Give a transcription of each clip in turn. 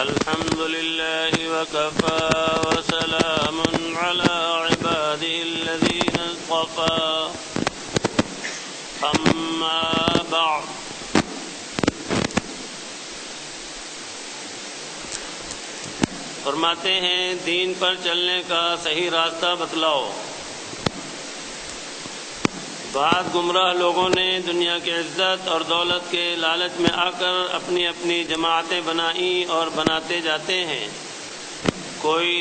الحمد لله وكفى وسلام على عباده الذين اصطفى أما بعد فرماتے ہیں دین پر چلنے کا صحیح راستہ بتلاؤ۔ بعض گمراہ لوگوں نے دنیا کی عزت اور دولت کے لالچ میں آ کر اپنی اپنی جماعتیں بنائیں اور بناتے جاتے ہیں۔ کوئی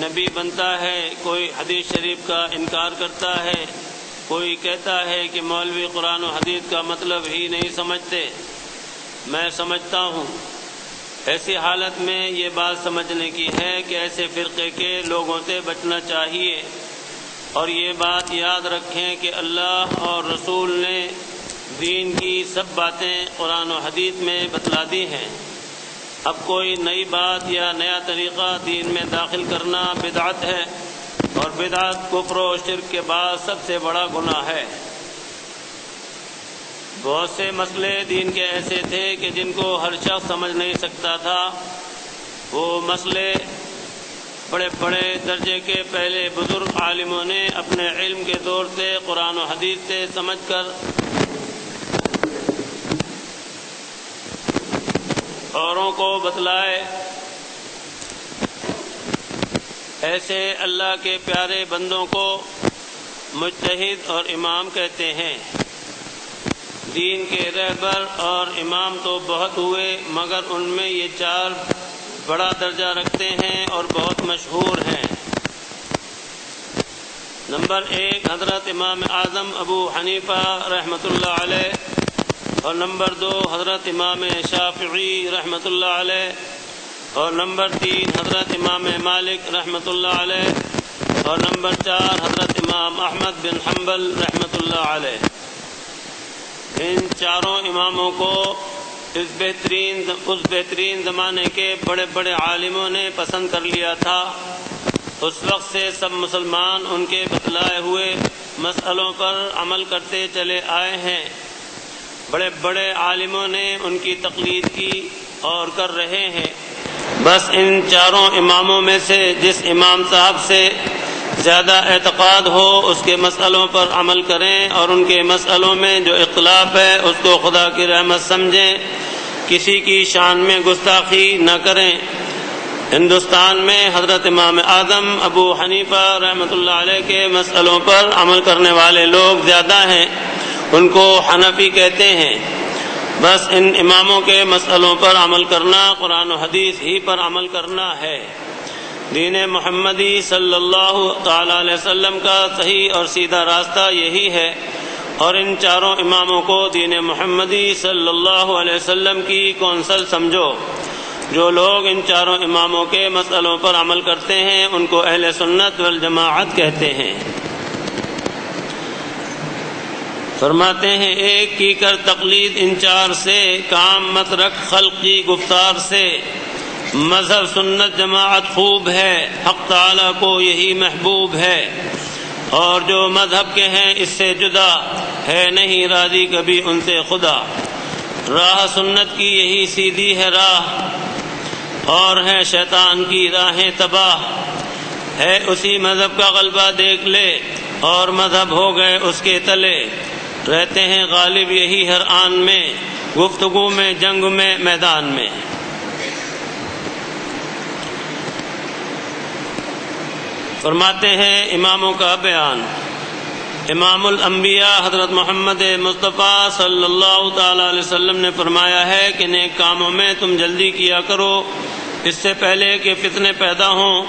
نبی بنتا ہے، کوئی حدیث شریف کا انکار کرتا ہے، کوئی کہتا ہے کہ مولوی قرآن و حدیث کا مطلب ہی نہیں سمجھتے۔ میں سمجھتا ہوں۔ ایسی حالت میں یہ بات سمجھنے کی ہے کہ ایسے فرقے کے لوگوں سے بچنا چاہیے، اور یہ بات یاد رکھیں کہ اللہ اور رسول نے دین کی سب باتیں قرآن و حدیث میں بتلا دی ہیں۔ اب کوئی نئی بات یا نیا طریقہ دین میں داخل کرنا بدعت ہے، اور بدعت کفر و شرک کے بعد سب سے بڑا گناہ ہے۔ بہت سے مسئلے دین کے ایسے تھے کہ جن کو ہر شخص سمجھ نہیں سکتا تھا۔ وہ مسئلے بڑے بڑے درجے کے پہلے بزرگ عالموں نے اپنے علم کے دور سے قرآن و حدیث سے سمجھ کر اوروں کو بتلائے۔ ایسے اللہ کے پیارے بندوں کو مجتہد اور امام کہتے ہیں۔ دین کے رہبر اور امام تو بہت ہوئے، مگر ان میں یہ چار بڑا درجہ رکھتے ہیں اور بہت مشہور ہیں۔ نمبر 1 حضرت امام اعظم ابو حنیفہ رحمۃ اللہ علیہ، اور نمبر 2 حضرت امام شافعی رحمۃ اللہ علیہ، اور نمبر 3 حضرت امام مالک رحمۃ اللہ علیہ، اور نمبر 4 حضرت امام احمد بن حنبل رحمۃ اللہ علیہ۔ ان چاروں اماموں کو اس بہترین زمانے کے بڑے بڑے عالموں نے پسند کر لیا تھا۔ اس وقت سے سب مسلمان ان کے بتلائے ہوئے مسئلوں پر عمل کرتے چلے آئے ہیں۔ بڑے بڑے عالموں نے ان کی تقلید کی اور کر رہے ہیں۔ بس ان چاروں اماموں میں سے جس امام صاحب سے زیادہ اعتقاد ہو اس کے مسئلوں پر عمل کریں، اور ان کے مسئلوں میں جو اختلاف ہے اس کو خدا کی رحمت سمجھیں، کسی کی شان میں گستاخی نہ کریں۔ ہندوستان میں حضرت امام اعظم ابو حنیفہ رحمۃ اللہ علیہ کے مسئلوں پر عمل کرنے والے لوگ زیادہ ہیں، ان کو حنفی کہتے ہیں۔ بس ان اماموں کے مسئلوں پر عمل کرنا قرآن و حدیث ہی پر عمل کرنا ہے۔ دین محمدی صلی اللہ تعالی علیہ وسلم کا صحیح اور سیدھا راستہ یہی ہے، اور ان چاروں اماموں کو دین محمدی صلی اللہ علیہ وسلم کی کونسل سمجھو۔ جو لوگ ان چاروں اماموں کے مسئلوں پر عمل کرتے ہیں ان کو اہل سنت والجماعت کہتے ہیں۔ فرماتے ہیں 1 کی کر تقلید ان چار سے، کام مت رکھ خلق کی گفتار سے۔ مذہب سنت جماعت خوب ہے، حق تعالیٰ کو یہی محبوب ہے، اور جو مذہب کے ہیں اس سے جدا، ہے نہیں راضی کبھی ان سے خدا۔ راہ سنت کی یہی سیدھی ہے راہ، اور ہے شیطان کی راہیں تباہ۔ ہے اسی مذہب کا غلبہ دیکھ لے، اور مذہب ہو گئے اس کے تلے۔ رہتے ہیں غالب یہی ہر آن میں، گفتگو میں جنگ میں میدان میں۔ فرماتے ہیں اماموں کا بیان۔ امام الانبیاء حضرت محمد مصطفیٰ صلی اللہ تعالی علیہ وسلم نے فرمایا ہے کہ نیک کاموں میں تم جلدی کیا کرو اس سے پہلے کہ فتنے پیدا ہوں،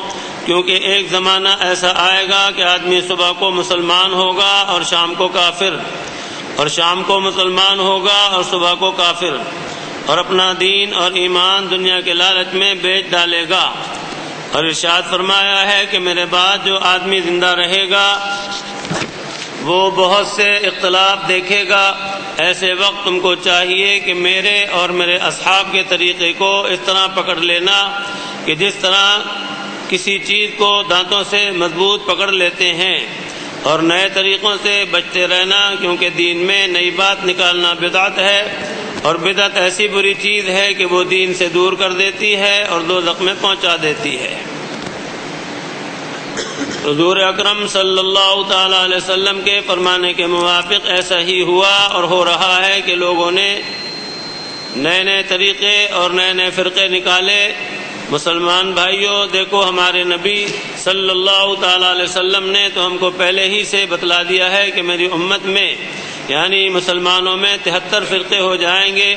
کیونکہ ایک زمانہ ایسا آئے گا کہ آدمی صبح کو مسلمان ہوگا اور شام کو کافر، اور شام کو مسلمان ہوگا اور صبح کو کافر، اور اپنا دین اور ایمان دنیا کے لالچ میں بیچ ڈالے گا۔ اور ارشاد فرمایا ہے کہ میرے بعد جو آدمی زندہ رہے گا وہ بہت سے اختلاف دیکھے گا۔ ایسے وقت تم کو چاہیے کہ میرے اور میرے اصحاب کے طریقے کو اس طرح پکڑ لینا کہ جس طرح کسی چیز کو دانتوں سے مضبوط پکڑ لیتے ہیں، اور نئے طریقوں سے بچتے رہنا، کیونکہ دین میں نئی بات نکالنا بدعت ہے، اور بدعت ایسی بری چیز ہے کہ وہ دین سے دور کر دیتی ہے اور دوزخ میں پہنچا دیتی ہے۔ حضور اکرم صلی اللہ تعالی علیہ وسلم کے فرمانے کے موافق ایسا ہی ہوا اور ہو رہا ہے کہ لوگوں نے نئے نئے طریقے اور نئے نئے فرقے نکالے۔ مسلمان بھائیوں، دیکھو ہمارے نبی صلی اللہ تعالی علیہ وسلم نے تو ہم کو پہلے ہی سے بتلا دیا ہے کہ میری امت میں یعنی مسلمانوں میں 73 فرقے ہو جائیں گے،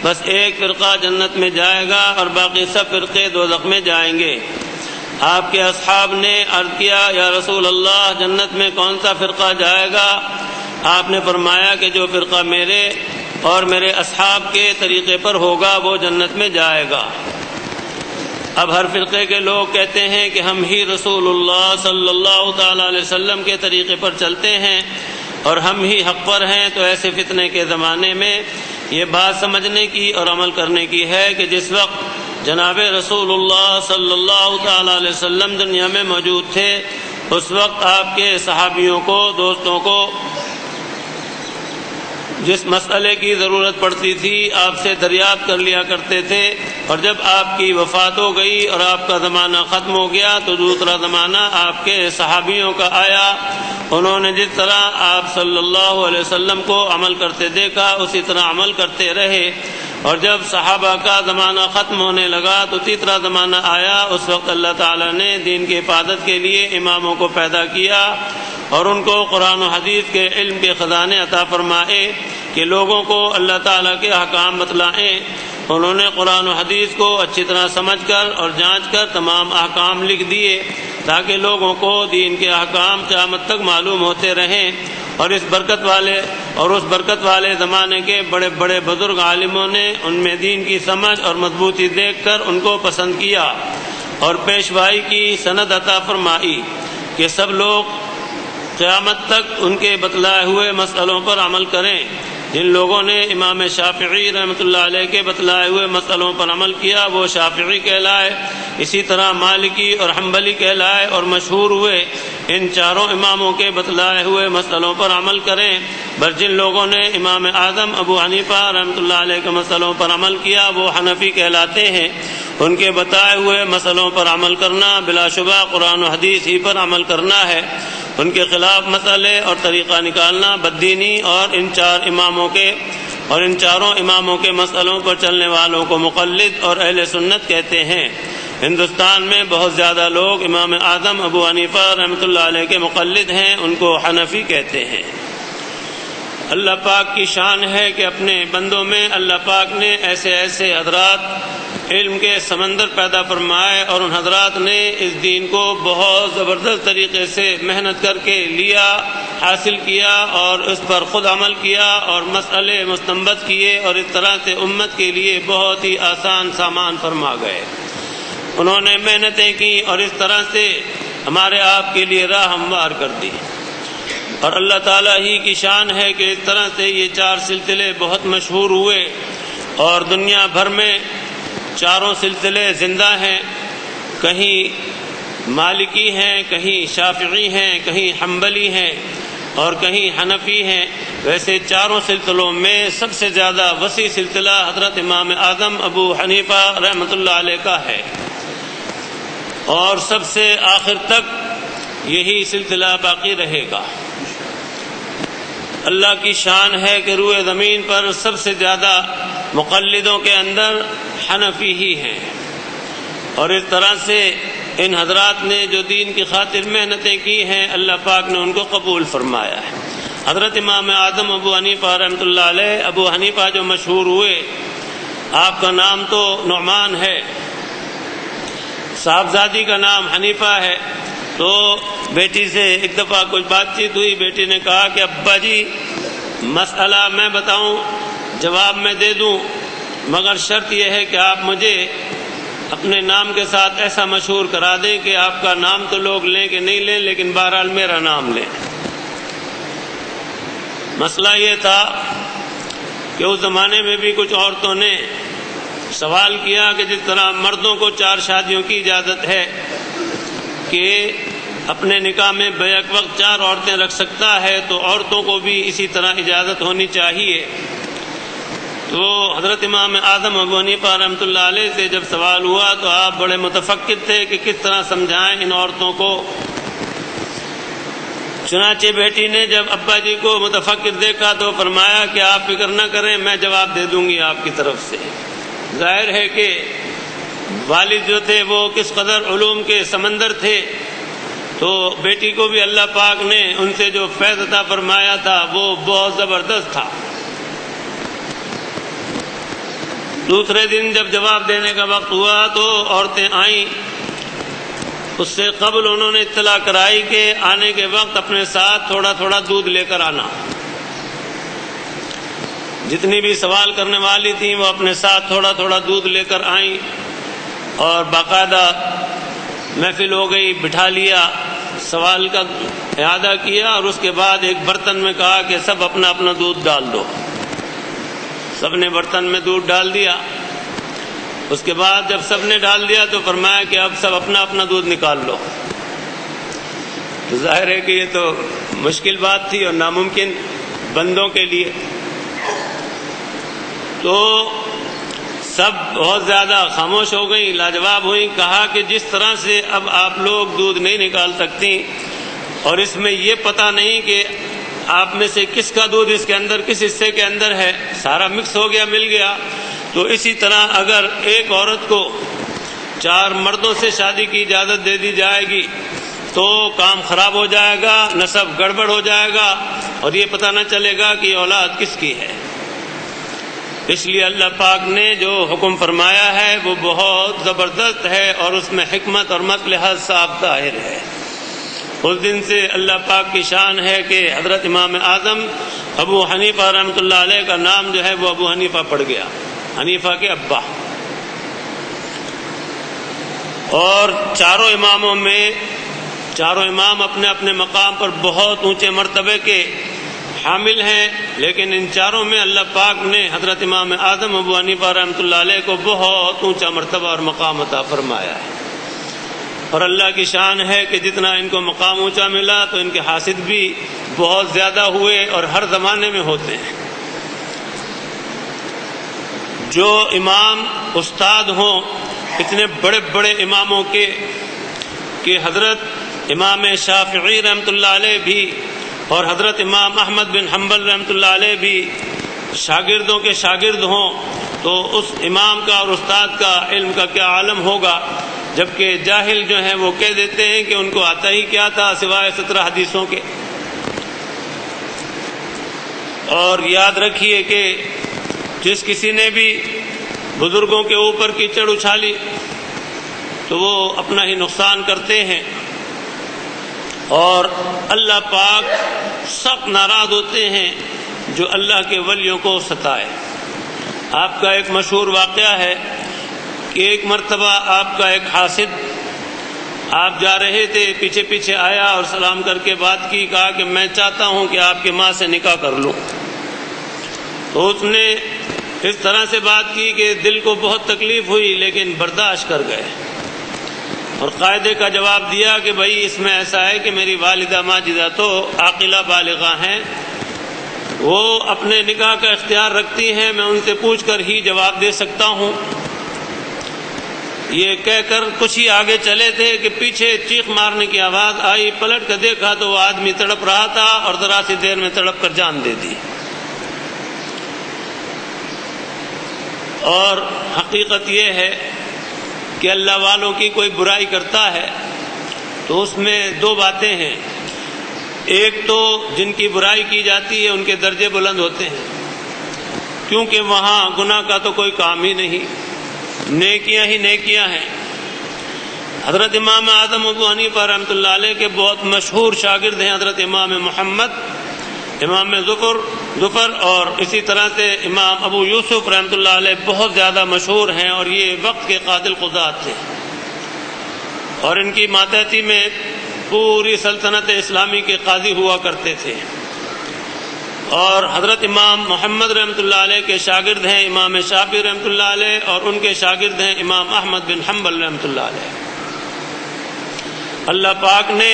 بس ایک فرقہ جنت میں جائے گا اور باقی سب فرقے دوزخ میں جائیں گے۔ آپ کے اصحاب نے عرض کیا یا رسول اللہ جنت میں کون سا فرقہ جائے گا؟ آپ نے فرمایا کہ جو فرقہ میرے اور میرے اصحاب کے طریقے پر ہوگا وہ جنت میں جائے گا۔ اب ہر فرقے کے لوگ کہتے ہیں کہ ہم ہی رسول اللہ صلی اللہ تعالی علیہ وسلم کے طریقے پر چلتے ہیں اور ہم ہی حق پر ہیں، تو ایسے فتنے کے زمانے میں یہ بات سمجھنے کی اور عمل کرنے کی ہے کہ جس وقت جناب رسول اللہ صلی اللہ تعالی علیہ وسلم دنیا میں موجود تھے اس وقت آپ کے صحابیوں کو، دوستوں کو جس مسئلے کی ضرورت پڑتی تھی آپ سے دریافت کر لیا کرتے تھے، اور جب آپ کی وفات ہو گئی اور آپ کا زمانہ ختم ہو گیا تو دوسرا زمانہ آپ کے صحابیوں کا آیا۔ انہوں نے جس طرح آپ صلی اللہ علیہ وسلم کو عمل کرتے دیکھا اسی طرح عمل کرتے رہے، اور جب صحابہ کا زمانہ ختم ہونے لگا تو تیسرا زمانہ آیا۔ اس وقت اللہ تعالیٰ نے دین کی حفاظت کے لیے اماموں کو پیدا کیا اور ان کو قرآن و حدیث کے علم کے خزانے عطا فرمائے کہ لوگوں کو اللہ تعالیٰ کے احکام بتلائیں۔ انہوں نے قرآن و حدیث کو اچھی طرح سمجھ کر اور جانچ کر تمام احکام لکھ دیے تاکہ لوگوں کو دین کے احکام قیامت تک معلوم ہوتے رہیں، اور اس برکت والے زمانے کے بڑے بڑے بزرگ عالموں نے ان میں دین کی سمجھ اور مضبوطی دیکھ کر ان کو پسند کیا اور پیشوائی کی سند عطا فرمائی کہ سب لوگ قیامت تک ان کے بتلائے ہوئے مسئلوں پر عمل کریں۔ جن لوگوں نے امام شافعی رحمۃ اللہ علیہ کے بتلائے ہوئے مسئلوں پر عمل کیا وہ شافعی کہلائے، اسی طرح مالکی اور حنبلی کہلائے اور مشہور ہوئے۔ ان چاروں اماموں کے بتلائے ہوئے مسئلوں پر عمل کریں، بس جن لوگوں نے امام اعظم ابو حنیفہ رحمۃ اللہ علیہ کے مسئلوں پر عمل کیا وہ حنفی کہلاتے ہیں۔ ان کے بتائے ہوئے مسئلوں پر عمل کرنا بلا شبہ قرآن و حدیث ہی پر عمل کرنا ہے۔ ان کے خلاف مسئلے اور طریقہ نکالنا بددینی، اور ان چاروں اماموں کے مسئلوں پر چلنے والوں کو مقلد اور اہل سنت کہتے ہیں۔ ہندوستان میں بہت زیادہ لوگ امام اعظم ابو حنیفہ رحمۃ اللہ علیہ کے مقلد ہیں، ان کو حنفی کہتے ہیں۔ اللہ پاک کی شان ہے کہ اپنے بندوں میں اللہ پاک نے ایسے ایسے حضرات علم کے سمندر پیدا فرمائے، اور ان حضرات نے اس دین کو بہت زبردست طریقے سے محنت کر کے لیا، حاصل کیا اور اس پر خود عمل کیا اور مسئلے مستنبط کیے، اور اس طرح سے امت کے لیے بہت ہی آسان سامان فرما گئے۔ انہوں نے محنتیں کی اور اس طرح سے ہمارے آپ کے لیے راہ ہموار کر دی، اور اللہ تعالیٰ ہی کی شان ہے کہ اس طرح سے یہ 4 سلسلے بہت مشہور ہوئے، اور دنیا بھر میں چاروں سلسلے زندہ ہیں، کہیں مالکی ہیں، کہیں شافعی ہیں، کہیں حنبلی ہیں اور کہیں حنفی ہیں۔ ویسے چاروں سلسلوں میں سب سے زیادہ وسیع سلسلہ حضرت امام اعظم ابو حنیفہ رحمۃ اللہ علیہ کا ہے، اور سب سے آخر تک یہی سلسلہ باقی رہے گا۔ اللہ کی شان ہے کہ روئے زمین پر سب سے زیادہ مقلدوں کے اندر حنفی ہی ہیں، اور اس طرح سے ان حضرات نے جو دین کی خاطر محنتیں کی ہیں اللہ پاک نے ان کو قبول فرمایا ہے۔ حضرت امام اعظم ابو حنیفہ رحمۃ اللہ علیہ، ابو حنیفہ جو مشہور ہوئے، آپ کا نام تو نعمان ہے، صاحبزادی کا نام حنیفہ ہے۔ تو بیٹی سے ایک دفعہ کچھ بات چیت ہوئی، بیٹی نے کہا کہ ابا جی مسئلہ میں بتاؤں، جواب میں دے دوں، مگر شرط یہ ہے کہ آپ مجھے اپنے نام کے ساتھ ایسا مشہور کرا دیں کہ آپ کا نام تو لوگ لیں کہ نہیں لیں لیکن بہرحال میرا نام لیں۔ مسئلہ یہ تھا کہ اس زمانے میں بھی کچھ عورتوں نے سوال کیا کہ جس طرح مردوں کو 4 شادیوں کی اجازت ہے کہ اپنے نکاح میں بیک وقت 4 عورتیں رکھ سکتا ہے، تو عورتوں کو بھی اسی طرح اجازت ہونی چاہیے۔ تو حضرت امام اعظم ابو حنیفہ رحمۃ اللہ علیہ سے جب سوال ہوا تو آپ بڑے متفکر تھے کہ کس طرح سمجھائیں ان عورتوں کو. چنانچہ بیٹی نے جب ابا جی کو متفکر دیکھا تو فرمایا کہ آپ فکر نہ کریں، میں جواب دے دوں گی آپ کی طرف سے. ظاہر ہے کہ والد جو تھے وہ کس قدر علوم کے سمندر تھے، تو بیٹی کو بھی اللہ پاک نے ان سے جو فیض عطا فرمایا تھا وہ بہت زبردست تھا. دوسرے دن جب جواب دینے کا وقت ہوا تو عورتیں آئیں. اس سے قبل انہوں نے اطلاع کرائی کہ آنے کے وقت اپنے ساتھ تھوڑا تھوڑا دودھ لے کر آنا. جتنی بھی سوال کرنے والی تھیں وہ اپنے ساتھ تھوڑا تھوڑا دودھ لے کر آئیں اور باقاعدہ محفل ہو گئی، بٹھا لیا، سوال کا اعادہ کیا اور اس کے بعد ایک برتن میں کہا کہ سب اپنا اپنا دودھ ڈال دو. سب نے برتن میں دودھ ڈال دیا. اس کے بعد جب سب نے ڈال دیا تو فرمایا کہ اب سب اپنا اپنا دودھ نکال لو. تو ظاہر ہے کہ یہ تو مشکل بات تھی اور ناممکن بندوں کے لیے. تو سب بہت زیادہ خاموش ہو گئیں، لاجواب ہوئیں. کہا کہ جس طرح سے اب آپ لوگ دودھ نہیں نکال سکتی اور اس میں یہ پتہ نہیں کہ آپ میں سے کس کا دودھ اس کے اندر کس حصے کے اندر ہے، سارا مکس ہو گیا، مل گیا. تو اسی طرح اگر ایک عورت کو 4 مردوں سے شادی کی اجازت دے دی جائے گی تو کام خراب ہو جائے گا، نسب گڑبڑ ہو جائے گا اور یہ پتہ نہ چلے گا کہ اولاد کس کی ہے. اس لیے اللہ پاک نے جو حکم فرمایا ہے وہ بہت زبردست ہے اور اس میں حکمت اور مصلحت صاف ظاہر ہے. اس دن سے اللہ پاک کی شان ہے کہ حضرت امام اعظم ابو حنیفہ رحمۃ اللہ علیہ کا نام جو ہے وہ ابو حنیفہ پڑ گیا، حنیفہ کے ابا. اور چاروں امام اپنے اپنے مقام پر بہت اونچے مرتبے کے حامل ہیں، لیکن ان چاروں میں اللہ پاک نے حضرت امام اعظم ابو حنیفہ رحمۃ اللہ علیہ کو بہت اونچا مرتبہ اور مقام عطا فرمایا ہے. اور اللہ کی شان ہے کہ جتنا ان کو مقام اونچا ملا تو ان کے حاسد بھی بہت زیادہ ہوئے اور ہر زمانے میں ہوتے ہیں. جو امام استاد ہوں اتنے بڑے بڑے اماموں کے کہ حضرت امام شافعی رحمۃ اللہ علیہ بھی اور حضرت امام احمد بن حنبل رحمۃ اللہ علیہ بھی شاگردوں کے شاگرد ہوں تو اس امام کا اور استاد کا علم کا کیا عالم ہوگا، جبکہ جاہل جو ہیں وہ کہہ دیتے ہیں کہ ان کو آتا ہی کیا تھا سوائے 17 حدیثوں کے. اور یاد رکھیے کہ جس کسی نے بھی بزرگوں کے اوپر کیچڑ اچھالی تو وہ اپنا ہی نقصان کرتے ہیں اور اللہ پاک سخت ناراض ہوتے ہیں جو اللہ کے ولیوں کو ستائے. آپ کا ایک مشہور واقعہ ہے کہ ایک مرتبہ آپ کا ایک حاسد، آپ جا رہے تھے، پیچھے پیچھے آیا اور سلام کر کے بات کی، کہا کہ میں چاہتا ہوں کہ آپ کی ماں سے نکاح کر لوں. تو اس نے اس طرح سے بات کی کہ دل کو بہت تکلیف ہوئی لیکن برداشت کر گئے اور قاعدے کا جواب دیا کہ بھائی اس میں ایسا ہے کہ میری والدہ ماجدہ تو عاقلہ بالغہ ہیں، وہ اپنے نکاح کا اختیار رکھتی ہیں، میں ان سے پوچھ کر ہی جواب دے سکتا ہوں. یہ کہہ کر کچھ ہی آگے چلے تھے کہ پیچھے چیخ مارنے کی آواز آئی. پلٹ کر دیکھا تو وہ آدمی تڑپ رہا تھا اور ذرا سی دیر میں تڑپ کر جان دے دی. اور حقیقت یہ ہے کہ اللہ والوں کی کوئی برائی کرتا ہے تو اس میں 2 باتیں ہیں. ایک تو جن کی برائی کی جاتی ہے ان کے درجے بلند ہوتے ہیں کیونکہ وہاں گناہ کا تو کوئی کام ہی نہیں، نیکیاں ہی نیکیاں ہیں. حضرت امام اعظم ابو حنیفہ رحمۃ اللہ علیہ کے بہت مشہور شاگرد ہیں حضرت امام محمد، امام ظفر اور اسی طرح سے امام ابو یوسف رحمۃ اللہ علیہ بہت زیادہ مشہور ہیں اور یہ وقت کے قاضی القضات تھے اور ان کی ماتحتی میں پوری سلطنت اسلامی کے قاضی ہوا کرتے تھے. اور حضرت امام محمد رحمۃ اللہ علیہ کے شاگرد ہیں امام شافعی رحمۃ اللہ علیہ اور ان کے شاگرد ہیں امام احمد بن حنبل رحمۃ اللہ علیہ. اللہ پاک نے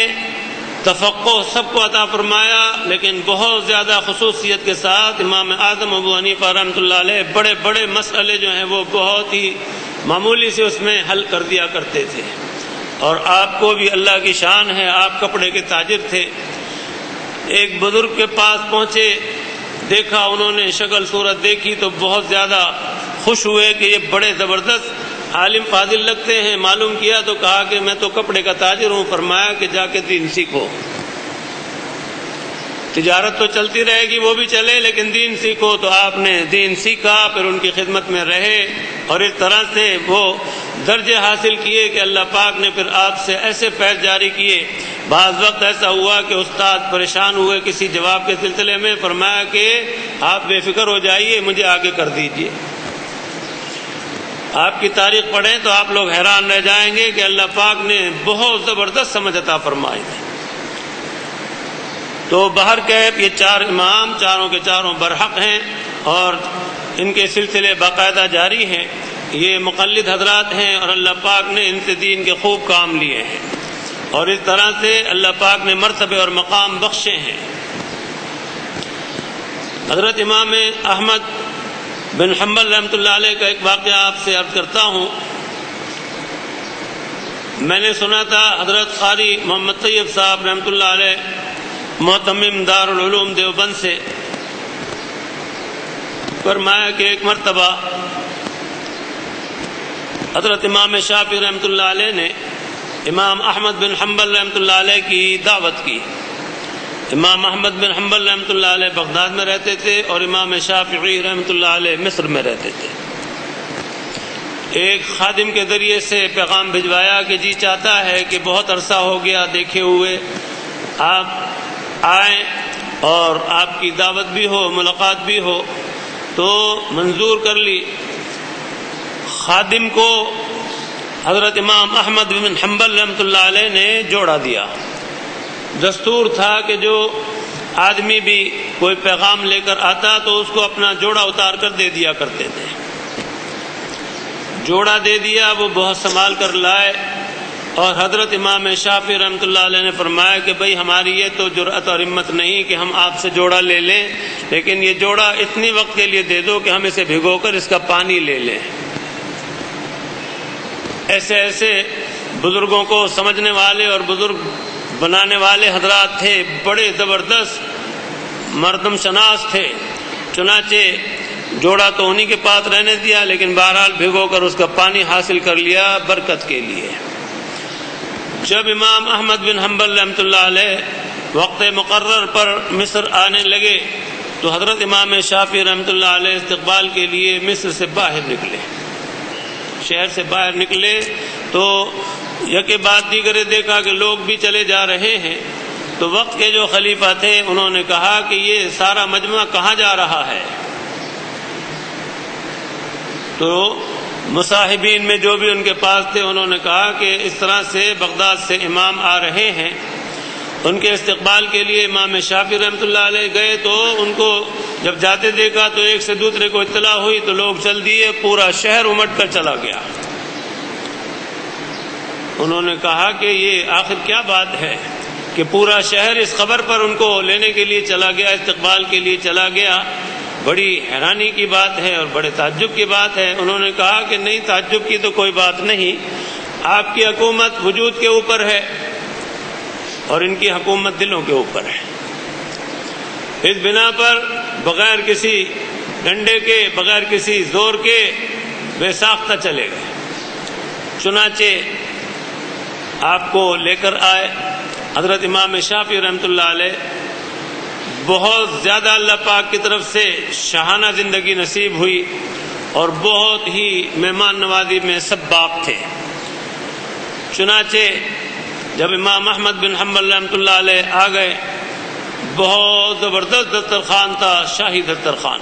تفقہ سب کو عطا فرمایا، لیکن بہت زیادہ خصوصیت کے ساتھ امام اعظم ابو حنیفہ رحمۃ اللہ علیہ بڑے بڑے مسئلے جو ہیں وہ بہت ہی معمولی سے اس میں حل کر دیا کرتے تھے۔ اور آپ کو بھی اللہ کی شان ہے، آپ کپڑے کے تاجر تھے۔ ایک بزرگ کے پاس پہنچے، دیکھا، انہوں نے شکل صورت دیکھی تو بہت زیادہ خوش ہوئے کہ یہ بڑے زبردست عالم فاضل لگتے ہیں۔ معلوم کیا تو کہا کہ میں تو کپڑے کا تاجر ہوں۔ فرمایا کہ جا کے دین سیکھو، تجارت تو چلتی رہے گی، وہ بھی چلے، لیکن دین سیکھو۔ تو آپ نے دین سیکھا، پھر ان کی خدمت میں رہے، اور اس طرح سے وہ درجے حاصل کیے کہ اللہ پاک نے پھر آپ سے ایسے فیض جاری کیے۔ بعض وقت ایسا ہوا کہ استاد پریشان ہوئے کسی جواب کے سلسلے میں، فرمایا کہ آپ بے فکر ہو جائیے، مجھے آگے کر دیجیے۔ آپ کی تاریخ پڑھیں تو آپ لوگ حیران رہ جائیں گے کہ اللہ پاک نے بہت زبردست سمجھ عطا فرمائی ہے۔ تو بہرکیف یہ چار امام چاروں کے چاروں برحق ہیں، اور ان کے سلسلے باقاعدہ جاری ہیں۔ یہ مقلد حضرات ہیں، اور اللہ پاک نے ان سے دین کے خوب کام لیے ہیں، اور اس طرح سے اللہ پاک نے مرتبے اور مقام بخشے ہیں۔ حضرت امام احمد بن حنبل رحمۃ اللہ علیہ کا ایک واقعہ آپ سے عرض کرتا ہوں۔ میں نے سنا تھا حضرت قاری محمد طیب صاحب رحمۃ اللہ علیہ معتمم دارالعلوم دیوبند سے، فرمایا کہ ایک مرتبہ حضرت امام شافعی رحمۃ اللہ علیہ نے امام احمد بن حنبل رحمۃ اللہ علیہ کی دعوت کی۔ امام احمد بن حنبل رحمۃ اللہ علیہ بغداد میں رہتے تھے، اور امام شافعی رحمۃ اللہ علیہ مصر میں رہتے تھے۔ ایک خادم کے ذریعے سے پیغام بھجوایا کہ جی چاہتا ہے کہ بہت عرصہ ہو گیا دیکھے ہوئے، آپ آئیں اور آپ کی دعوت بھی ہو، ملاقات بھی ہو۔ تو منظور کر لی۔ خادم کو حضرت امام احمد بن حنبل رحمۃ اللہ علیہ نے جوڑا دیا۔ دستور تھا کہ جو آدمی بھی کوئی پیغام لے کر آتا تو اس کو اپنا جوڑا اتار کر دے دیا کرتے تھے۔ جوڑا دے دیا، وہ بہت سنبھال کر لائے، اور حضرت امام شافعی رحمۃ اللہ علیہ نے فرمایا کہ بھئی ہماری یہ تو جرأت اور ہمت نہیں کہ ہم آپ سے جوڑا لے لیں، لیکن یہ جوڑا اتنی وقت کے لیے دے دو کہ ہم اسے بھگو کر اس کا پانی لے لیں۔ ایسے ایسے بزرگوں کو سمجھنے والے اور بزرگ بنانے والے حضرات تھے، بڑے زبردست مردم شناس تھے۔ چنانچہ جوڑا تو انہی کے پاس رہنے دیا، لیکن بہرحال بھگو کر اس کا پانی حاصل کر لیا برکت کے لیے۔ جب امام احمد بن حنبل رحمۃ اللہ علیہ وقت مقرر پر مصر آنے لگے تو حضرت امام شافعی رحمۃ اللہ علیہ استقبال کے لیے مصر سے باہر نکلے، شہر سے باہر نکلے تو یکے بعد دیگرے دیکھا کہ لوگ بھی چلے جا رہے ہیں۔ تو وقت کے جو خلیفہ تھے انہوں نے کہا کہ یہ سارا مجمع کہاں جا رہا ہے؟ تو مصاحبین میں جو بھی ان کے پاس تھے انہوں نے کہا کہ اس طرح سے بغداد سے امام آ رہے ہیں۔ ان کے استقبال کے لیے امام شافعی رحمۃ اللہ علیہ گئے تو ان کو جب جاتے دیکھا تو ایک سے دوسرے کو اطلاع ہوئی تو لوگ چل دیے، پورا شہر امٹ کر چلا گیا۔ انہوں نے کہا کہ یہ آخر کیا بات ہے کہ پورا شہر اس خبر پر ان کو لینے کے لیے چلا گیا، استقبال کے لیے چلا گیا؟ بڑی حیرانی کی بات ہے اور بڑے تعجب کی بات ہے۔ انہوں نے کہا کہ نہیں، تعجب کی تو کوئی بات نہیں، آپ کی حکومت وجود کے اوپر ہے اور ان کی حکومت دلوں کے اوپر ہے۔ اس بنا پر بغیر کسی ڈنڈے کے، بغیر کسی زور کے بے ساختہ چلے گئے۔ چنانچہ آپ کو لے کر آئے۔ حضرت امام شافعی رحمۃ اللہ علیہ بہت زیادہ اللہ پاک کی طرف سے شاہانہ زندگی نصیب ہوئی اور بہت ہی مہمان نوازی میں سباق تھے۔ چنانچہ جب امام احمد بن حنبل رحمۃ اللہ علیہ آ گئے، بہت زبردست دسترخوان تھا، شاہی دسترخوان،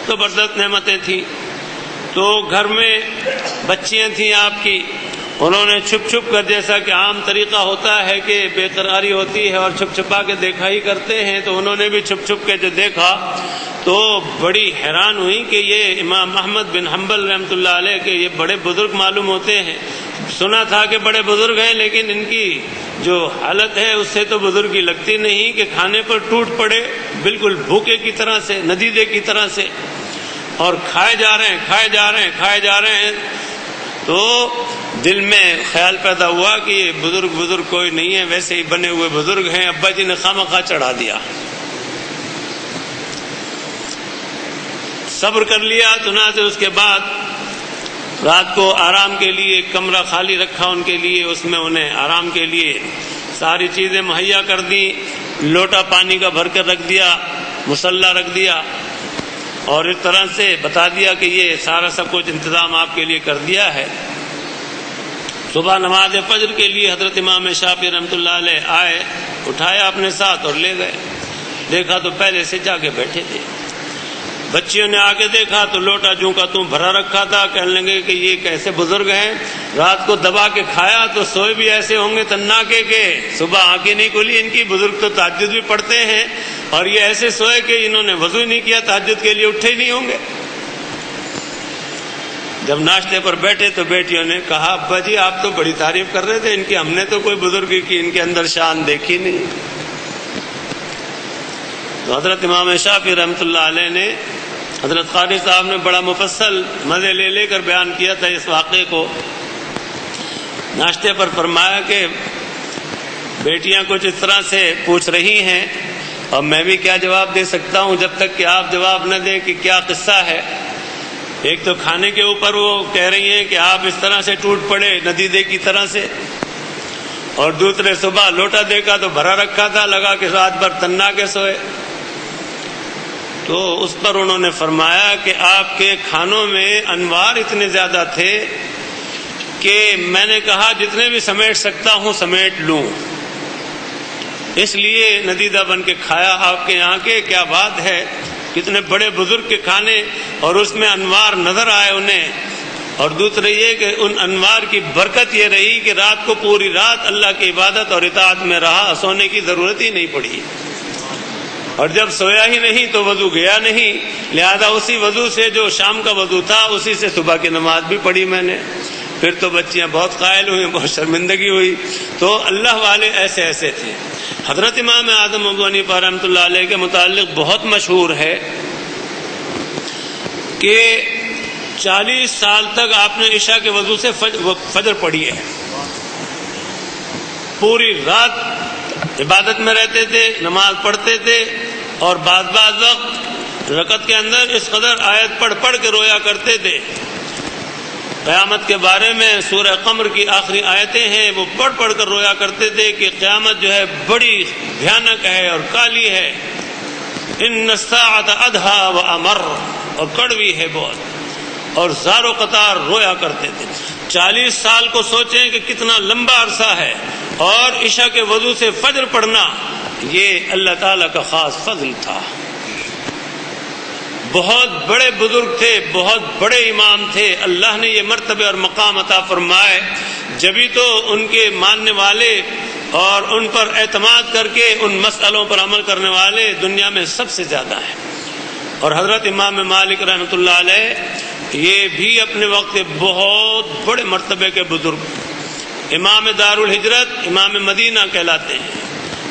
زبردست نعمتیں تھیں۔ تو گھر میں بچیاں تھیں آپ کی، انہوں نے چھپ چھپ کر، جیسا کہ عام طریقہ ہوتا ہے کہ بے قراری ہوتی ہے اور چھپ چھپا کے دیکھا ہی کرتے ہیں، تو انہوں نے بھی چھپ چھپ کے جو دیکھا تو بڑی حیران ہوئی کہ یہ امام احمد بن حنبل رحمۃ اللہ علیہ کے یہ بڑے بزرگ معلوم ہوتے ہیں۔ سنا تھا کہ بڑے بزرگ ہیں، لیکن ان کی جو حالت ہے اس سے تو بزرگی لگتی نہیں کہ کھانے پر ٹوٹ پڑے، بالکل بھوکے کی طرح سے، ندیدے کی طرح سے، اور کھائے جا رہے ہیں تو دل میں خیال پیدا ہوا کہ یہ بزرگ کوئی نہیں ہے، ویسے ہی بنے ہوئے بزرگ ہیں، ابا جی نے خواہ چڑھا دیا۔ صبر کر لیا، چنانچہ اس کے بعد رات کو آرام کے لیے ایک کمرہ خالی رکھا ان کے لیے، اس میں انہیں آرام کے لیے ساری چیزیں مہیا کر دی، لوٹا پانی کا بھر کر رکھ دیا، مصلی رکھ دیا، اور اس طرح سے بتا دیا کہ یہ سارا سب کچھ انتظام آپ کے لیے کر دیا ہے۔ صبح نماز فجر کے لیے حضرت امام شافعی رحمۃ اللہ علیہ آئے، اٹھایا اپنے ساتھ اور لے گئے۔ دیکھا تو پہلے سے جا کے بیٹھے تھے۔ بچیوں نے آ کے دیکھا تو لوٹا جوں کا توں بھرا رکھا تھا، کہنے لگے کہ یہ کیسے بزرگ ہیں، رات کو دبا کے کھایا تو سوئے بھی ایسے ہوں گے تناکے کے، صبح آنکھیں نہیں کھلی ان کی، بزرگ تو تہجد بھی پڑھتے ہیں، اور یہ ایسے سوئے کہ انہوں نے وضو نہیں کیا، تہجد کے لیے اٹھے ہی نہیں ہوں گے۔ جب ناشتے پر بیٹھے تو بیٹیوں نے کہا ابا جی آپ تو بڑی تعریف کر رہے تھے ان کی، ہم نے تو کوئی بزرگی کی ان کے اندر شان دیکھی نہیں۔ تو حضرت امام شافعی رحمۃ اللہ علیہ نے، حضرت قاری صاحب نے بڑا مفصل مزے لے کر بیان کیا تھا اس واقعے کو۔ ناشتے پر فرمایا کہ بیٹیاں کچھ اس طرح سے پوچھ رہی ہیں اور میں بھی کیا جواب دے سکتا ہوں جب تک کہ آپ جواب نہ دیں کہ کیا قصہ ہے۔ ایک تو کھانے کے اوپر وہ کہہ رہی ہیں کہ آپ اس طرح سے ٹوٹ پڑے ندیدے کی طرح سے، اور دوسرے صبح لوٹا دیکھا تو بھرا رکھا تھا، لگا کہ رات بھر تنا کے سوئے۔ تو اس پر انہوں نے فرمایا کہ آپ کے کھانوں میں انوار اتنے زیادہ تھے کہ میں نے کہا جتنے بھی سمیٹ سکتا ہوں سمیٹ لوں، اس لیے ندیدہ بن کے کھایا آپ کے یہاں کے۔ کیا بات ہے، کتنے بڑے بزرگ کے کھانے، اور اس میں انوار نظر آئے انہیں۔ اور دوسرے یہ کہ ان انوار کی برکت یہ رہی کہ رات کو پوری رات اللہ کی عبادت اور اطاعت میں رہا، سونے کی ضرورت ہی نہیں پڑی، اور جب سویا ہی نہیں تو وضو گیا نہیں، لہذا اسی وضو سے جو شام کا وضو تھا اسی سے صبح کی نماز بھی پڑھی میں نے۔ پھر تو بچیاں بہت قائل ہوئی، بہت شرمندگی ہوئی۔ تو اللہ والے ایسے ایسے تھے۔ حضرت امام اعظم ابو حنیفہ رحمۃ اللہ علیہ کے متعلق بہت مشہور ہے کہ 40 سال تک آپ نے عشاء کے وضو سے فجر پڑھی ہے، پوری رات عبادت میں رہتے تھے، نماز پڑھتے تھے، اور بعض وقت رکعت کے اندر اس قدر آیت پڑھ کے رویا کرتے تھے۔ قیامت کے بارے میں سورہ قمر کی آخری آیتیں ہیں، وہ پڑھ کر رویا کرتے تھے کہ قیامت جو ہے بڑی بھیانک ہے اور کالی ہے، ان الساعۃ ادھا و امر، اور کڑوی ہے بہت، اور زار و قطار رویا کرتے تھے۔ 40 سال کو سوچیں کہ کتنا لمبا عرصہ ہے، اور عشاء کے وضو سے فجر پڑھنا یہ اللہ تعالیٰ کا خاص فضل تھا۔ بہت بڑے بزرگ تھے، بہت بڑے امام تھے، اللہ نے یہ مرتبے اور مقام عطا فرمائے، جبھی تو ان کے ماننے والے اور ان پر اعتماد کر کے ان مسئلوں پر عمل کرنے والے دنیا میں سب سے زیادہ ہیں۔ اور حضرت امام مالک رحمۃ اللہ علیہ یہ بھی اپنے وقت کے بہت بڑے مرتبے کے بزرگ، امام دار الہجرت، امام مدینہ کہلاتے ہیں۔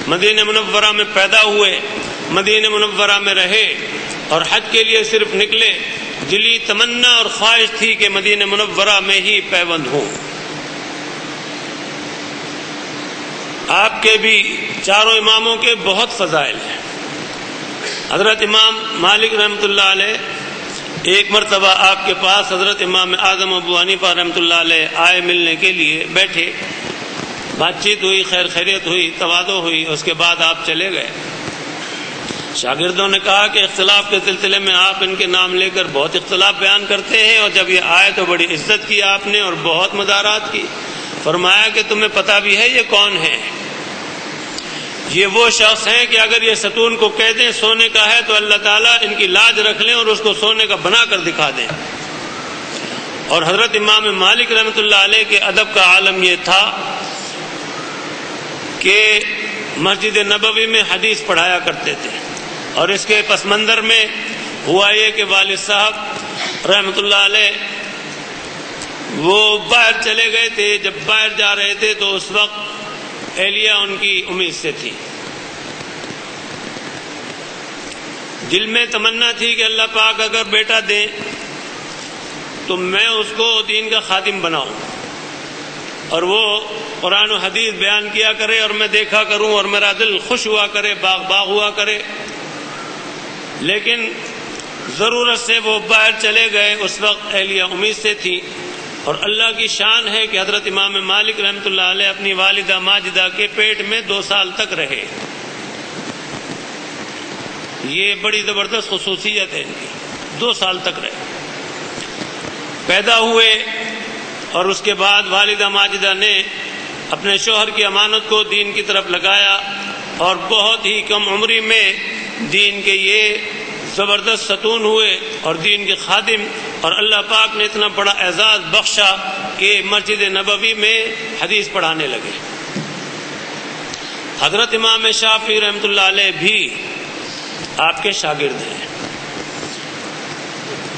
مدینہ منورہ میں پیدا ہوئے، مدینہ منورہ میں رہے، اور حج کے لیے صرف نکلے، دلی تمنا اور خواہش تھی کہ مدینہ منورہ میں ہی پیوند ہوں۔ آپ کے بھی چاروں اماموں کے بہت فضائل ہیں۔ حضرت امام مالک رحمۃ اللہ علیہ ایک مرتبہ آپ کے پاس حضرت امام اعظم ابو حنیفہ رحمۃ اللہ علیہ آئے، ملنے کے لیے بیٹھے، بات چیت ہوئی، خیر خیریت ہوئی، تواضع ہوئی، اس کے بعد آپ چلے گئے۔ شاگردوں نے کہا کہ اختلاف کے سلسلے میں آپ ان کے نام لے کر بہت اختلاف بیان کرتے ہیں، اور جب یہ آئے تو بڑی عزت کی آپ نے اور بہت مدارات کی۔ فرمایا کہ تمہیں پتہ بھی ہے یہ کون ہے؟ یہ وہ شخص ہیں کہ اگر یہ ستون کو کہہ دیں سونے کا ہے تو اللہ تعالیٰ ان کی لاج رکھ لیں اور اس کو سونے کا بنا کر دکھا دیں۔ اور حضرت امام مالک رحمۃ اللہ علیہ کے ادب کا عالم یہ تھا کہ مسجد نبوی میں حدیث پڑھایا کرتے تھے، اور اس کے پس منظر میں ہوا یہ کہ والد صاحب رحمۃ اللہ علیہ وہ باہر چلے گئے تھے۔ جب باہر جا رہے تھے تو اس وقت اہلیہ ان کی امید سے تھی. دل میں تمنا تھی کہ اللہ پاک اگر بیٹا دیں تو میں اس کو دین کا خادم بناؤں اور وہ قرآن و حدیث بیان کیا کرے اور میں دیکھا کروں اور میرا دل خوش ہوا کرے، باغ باغ ہوا کرے. لیکن ضرورت سے وہ باہر چلے گئے. اس وقت اہلیہ امید سے تھی. اور اللہ کی شان ہے کہ حضرت امام مالک رحمۃ اللہ علیہ اپنی والدہ ماجدہ کے پیٹ میں 2 سال تک رہے. یہ بڑی زبردست خصوصیت ہے ان کی. 2 سال تک رہے. پیدا ہوئے اور اس کے بعد والدہ ماجدہ نے اپنے شوہر کی امانت کو دین کی طرف لگایا اور بہت ہی کم عمری میں دین کے یہ زبردست ستون ہوئے اور دین کے خادم. اور اللہ پاک نے اتنا بڑا اعزاز بخشا کہ مسجد نبوی میں حدیث پڑھانے لگے. حضرت امام شافعی رحمۃ اللہ علیہ بھی آپ کے شاگرد ہیں.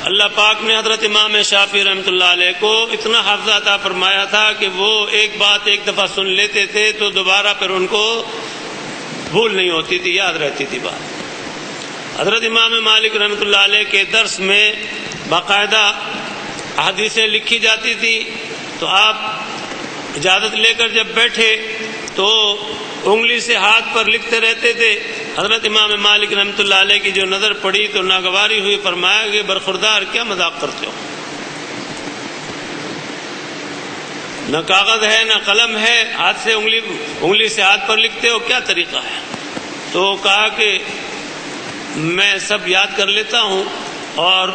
اللہ پاک نے حضرت امام شافعی رحمۃ اللہ علیہ کو اتنا حافظہ عطا فرمایا تھا کہ وہ ایک بات ایک دفعہ سن لیتے تھے تو دوبارہ پھر ان کو بھول نہیں ہوتی تھی، یاد رہتی تھی بات. حضرت امام مالک رحمۃ اللہ علیہ کے درس میں باقاعدہ احادیثیں لکھی جاتی تھی تو آپ اجازت لے کر جب بیٹھے تو انگلی سے ہاتھ پر لکھتے رہتے تھے. حضرت امام مالک رحمۃ اللہ علیہ کی جو نظر پڑی تو ناگواری ہوئی. فرمایا کہ برخوردار کیا مذاق کرتے ہو، نہ کاغذ ہے نہ قلم ہے، ہاتھ سے انگلی سے ہاتھ پر لکھتے ہو، کیا طریقہ ہے؟ تو کہا کہ میں سب یاد کر لیتا ہوں اور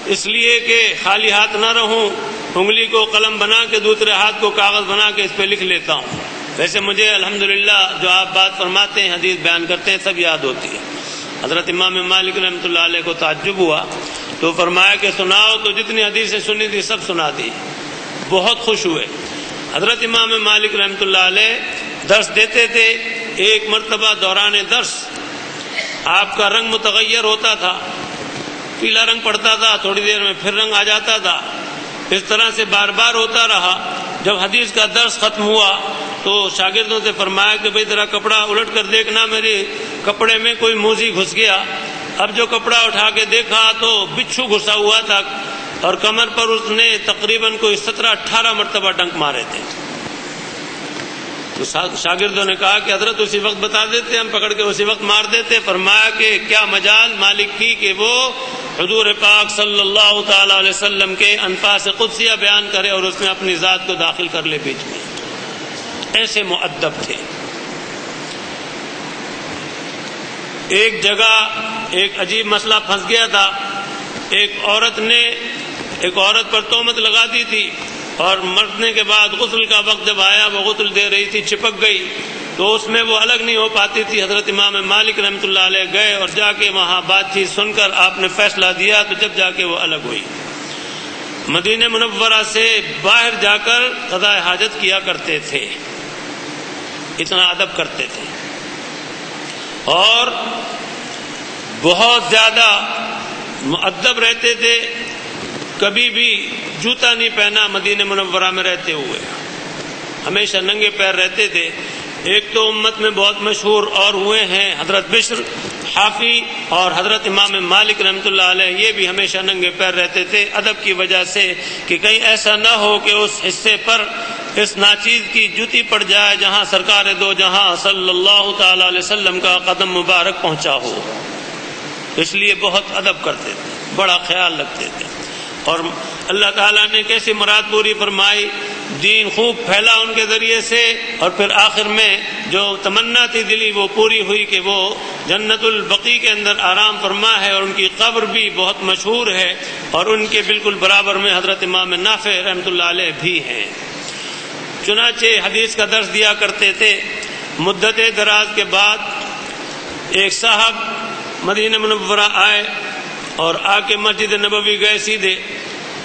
اس لیے کہ خالی ہاتھ نہ رہوں انگلی کو قلم بنا کے دوسرے ہاتھ کو کاغذ بنا کے اس پہ لکھ لیتا ہوں. ویسے مجھے الحمدللہ جو آپ بات فرماتے ہیں حدیث بیان کرتے ہیں سب یاد ہوتی ہے. حضرت امام مالک رحمۃ اللہ علیہ کو تعجب ہوا تو فرمایا کہ سناؤ. تو جتنی حدیثیں سنی تھی سب سنا دی. بہت خوش ہوئے. حضرت امام مالک رحمۃ اللہ علیہ درس دیتے تھے. ایک مرتبہ دوران درس آپ کا رنگ متغیر ہوتا تھا، پیلا رنگ پڑتا تھا، تھوڑی دیر میں پھر رنگ آ جاتا تھا. اس طرح سے بار بار ہوتا رہا. جب حدیث کا درس ختم ہوا تو شاگردوں سے فرمایا کہ بھئی ذرا کپڑا الٹ کر دیکھنا، میرے کپڑے میں کوئی موزی گھس گیا. اب جو کپڑا اٹھا کے دیکھا تو بچھو گھسا ہوا تھا اور کمر پر اس نے تقریباً کوئی 17-18 مرتبہ ڈنک مارے تھے. تو شاگردوں نے کہا کہ حضرت اسی وقت بتا دیتے، ہم پکڑ کے اسی وقت مار دیتے. فرمایا کہ کیا مجال مالک کی کہ وہ حضور پاک صلی اللہ تعالی علیہ وسلم کے انفاس قدسیہ بیان کرے اور اس میں اپنی ذات کو داخل کر لے بیچ میں. ایسے مؤدب تھے. ایک جگہ ایک عجیب مسئلہ پھنس گیا تھا. ایک عورت پر تہمت لگا دی تھی اور مرنے کے بعد غسل کا وقت جب آیا وہ غسل دے رہی تھی، چپک گئی تو اس میں وہ الگ نہیں ہو پاتی تھی. حضرت امام مالک رحمۃ اللہ علیہ گئے اور جا کے وہاں بات چیت سن کر آپ نے فیصلہ دیا تو جب جا کے وہ الگ ہوئی. مدینہ منورہ سے باہر جا کر قضاء حاجت کیا کرتے تھے. اتنا ادب کرتے تھے اور بہت زیادہ مؤدب رہتے تھے. کبھی بھی جوتا نہیں پہنا مدینہ منورہ میں رہتے ہوئے، ہمیشہ ننگے پیر رہتے تھے. ایک تو امت میں بہت مشہور اور ہوئے ہیں حضرت بشر حافی اور حضرت امام مالک رحمۃ اللہ علیہ، یہ بھی ہمیشہ ننگے پیر رہتے تھے ادب کی وجہ سے کہ کہیں ایسا نہ ہو کہ اس حصے پر اس ناچیز کی جوتی پڑ جائے جہاں سرکار دو جہاں صلی اللہ تعالی علیہ وسلم کا قدم مبارک پہنچا ہو. اس لیے بہت ادب کرتے تھے، بڑا خیال رکھتے تھے. اور اللہ تعالیٰ نے کیسی مراد پوری فرمائی، دین خوب پھیلا ان کے ذریعے سے اور پھر آخر میں جو تمنا تھی دلی وہ پوری ہوئی کہ وہ جنت البقیع کے اندر آرام فرما ہے اور ان کی قبر بھی بہت مشہور ہے اور ان کے بالکل برابر میں حضرت امام نافع رحمۃ اللہ علیہ بھی ہیں. چنانچہ حدیث کا درس دیا کرتے تھے. مدت دراز کے بعد ایک صاحب مدینہ منورہ آئے اور آ کے مسجد نبوی گئے سیدھے.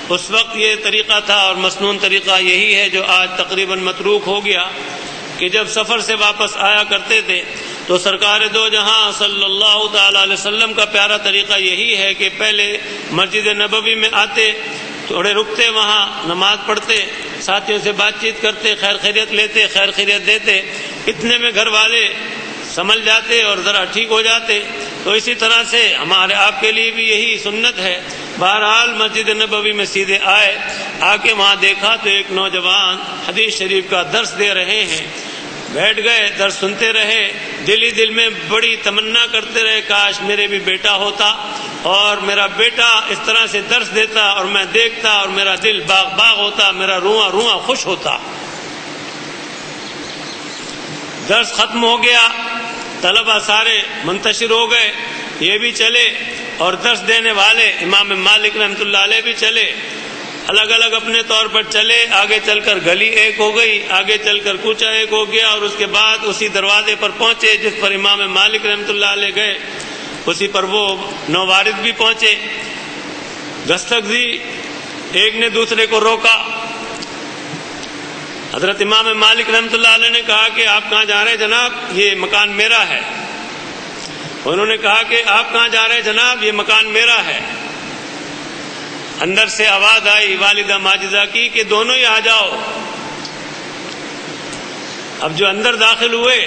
اس وقت یہ طریقہ تھا اور مسنون طریقہ یہی ہے جو آج تقریباً متروک ہو گیا کہ جب سفر سے واپس آیا کرتے تھے تو سرکار دو جہاں صلی اللہ تعالی علیہ وسلم کا پیارا طریقہ یہی ہے کہ پہلے مسجد نبوی میں آتے، تھوڑے رکتے، وہاں نماز پڑھتے، ساتھیوں سے بات چیت کرتے، خیر خیریت لیتے، خیر خیریت دیتے. اتنے میں گھر والے سمجھ جاتے اور ذرا ٹھیک ہو جاتے. تو اسی طرح سے ہمارے آپ کے لیے بھی یہی سنت ہے. بہرحال مسجد نبوی میں سیدھے آئے, آ کے وہاں دیکھا تو ایک نوجوان حدیث شریف کا درس دے رہے ہیں. بیٹھ گئے, درس سنتے رہے, دل ہی دل میں بڑی تمنا کرتے رہے کاش میرے بھی بیٹا ہوتا اور میرا بیٹا اس طرح سے درس دیتا اور میں دیکھتا اور میرا دل باغ باغ ہوتا, میرا رواں رواں خوش ہوتا. درس ختم ہو گیا, طلبہ سارے منتشر ہو گئے, یہ بھی چلے اور درس دینے والے امام مالک رحمۃ اللہ علیہ بھی چلے. الگ الگ اپنے طور پر چلے. آگے چل کر گلی ایک ہو گئی, آگے چل کر کوچہ ایک ہو گیا, اور اس کے بعد اسی دروازے پر پہنچے جس پر امام مالک رحمۃ اللہ علیہ گئے, اسی پر وہ نووارث بھی پہنچے. دستک دی, ایک نے دوسرے کو روکا. حضرت امام مالک رحمۃ اللہ علیہ نے کہا کہ آپ کہاں جا رہے ہیں جناب, یہ مکان میرا ہے. انہوں نے کہا کہ آپ کہاں جا رہے ہیں جناب, یہ مکان میرا ہے. اندر سے آواز آئی والدہ ماجدہ کی کہ دونوں ہی آ جاؤ. اب جو اندر داخل ہوئے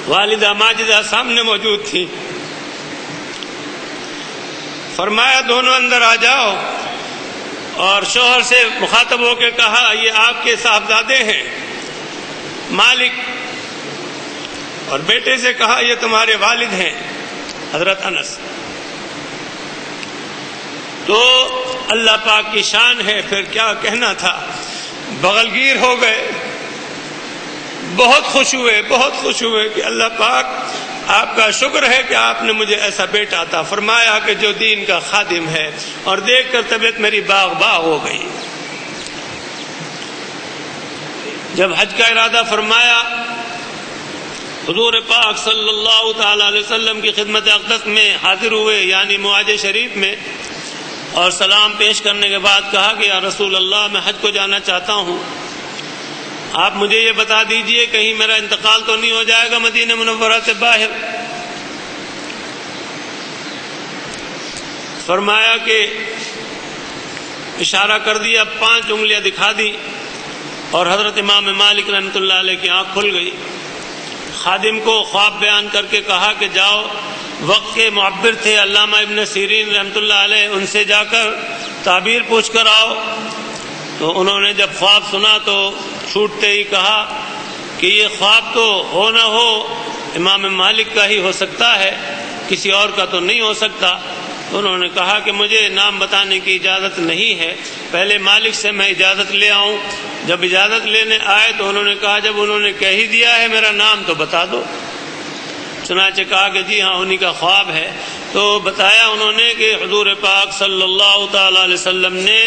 والدہ ماجدہ سامنے موجود تھی. فرمایا دونوں اندر آ جاؤ, اور شوہر سے مخاطب ہو کے کہا یہ آپ کے صاحبزادے ہیں مالک, اور بیٹے سے کہا یہ تمہارے والد ہیں حضرت انس. تو اللہ پاک کی شان ہے, پھر کیا کہنا تھا. بغل گیر ہو گئے, بہت خوش ہوئے, بہت خوش ہوئے کہ اللہ پاک آپ کا شکر ہے کہ آپ نے مجھے ایسا بیٹا عطا فرمایا کہ جو دین کا خادم ہے. اور دیکھ کر طبیعت میری باغ باغ ہو گئی. جب حج کا ارادہ فرمایا, حضور پاک صلی اللہ تعالی علیہ وسلم کی خدمت اقدس میں حاضر ہوئے, یعنی معاج شریف میں, اور سلام پیش کرنے کے بعد کہا کہ یا رسول اللہ میں حج کو جانا چاہتا ہوں, آپ مجھے یہ بتا دیجئے کہیں میرا انتقال تو نہیں ہو جائے گا مدینہ منورہ سے باہر. فرمایا کہ اشارہ کر دیا, 5 انگلیاں دکھا دی, اور حضرت امام مالک رحمۃ اللہ علیہ کی آنکھ کھل گئی. خادم کو خواب بیان کر کے کہا کہ جاؤ, وقت کے معبر تھے علامہ ابن سیرین رحمۃ اللہ علیہ, ان سے جا کر تعبیر پوچھ کر آؤ. تو انہوں نے جب خواب سنا تو چھوٹتے ہی کہا کہ یہ خواب تو ہو نہ ہو امام مالک کا ہی ہو سکتا ہے, کسی اور کا تو نہیں ہو سکتا. تو انہوں نے کہا کہ مجھے نام بتانے کی اجازت نہیں ہے, پہلے مالک سے میں اجازت لے آؤں. جب اجازت لینے آئے تو انہوں نے کہا جب انہوں نے کہہ ہی دیا ہے میرا نام تو بتا دو. چنانچہ کہا کہ جی ہاں انہی کا خواب ہے. تو بتایا انہوں نے کہ حضور پاک صلی اللہ تعالی علیہ وسلم نے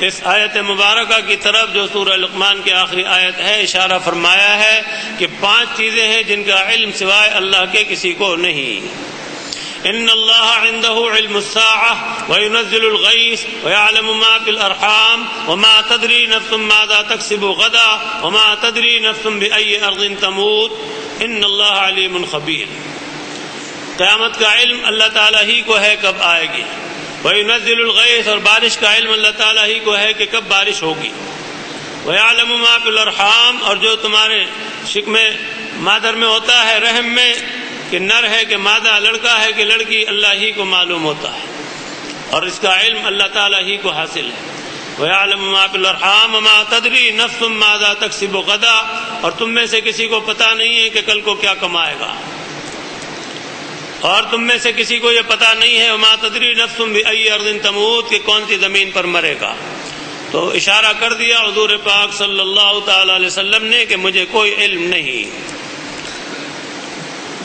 اس آیت مبارکہ کی طرف جو سورہ لقمان کی آخری آیت ہے اشارہ فرمایا ہے کہ 5 چیزیں ہیں جن کا علم سوائے اللہ کے کسی کو نہیں. ان اللہ عنده علم الساعة وينزل الغيث ويعلم ما في الارحام وما تدري نفس ماذا تكسب غدا وما تدري نفس بأي ارض تموت ان اللہ علیم خبیر. قیامت کا علم اللہ تعالیٰ ہی کو ہے کب آئے گی. وَيُنَزِّلُ الْغَيْثَ, اور بارش کا علم اللہ تعالیٰ ہی کو ہے کہ کب بارش ہوگی. وَيَعْلَمُ مَا فِي الْأَرْحَامِ, اور جو تمہارے شکم مادر میں ہوتا ہے, رحم میں, کہ نر ہے کہ مادہ, لڑکا ہے کہ لڑکی, اللہ ہی کو معلوم ہوتا ہے, اور اس کا علم اللہ تعالیٰ ہی کو حاصل ہے. وَيَعْلَمُ مَا فِي الْأَرْحَامِ وَمَا تَدْرِي نَفْسٌ مَاذَا تَكْسِبُ غَدًا, اور تم میں سے کسی کو پتہ نہیں ہے کہ کل کو کیا کمائے گا, اور تم میں سے کسی کو یہ پتہ نہیں ہے وَمَا تَدْرِي نَفْسٌ بِأَيِّ أَرْضٍ تَمُوتُ, کہ کون سی زمین پر مرے گا. تو اشارہ کر دیا حضور پاک صلی اللہ تعالی علیہ وسلم نے کہ مجھے کوئی علم نہیں.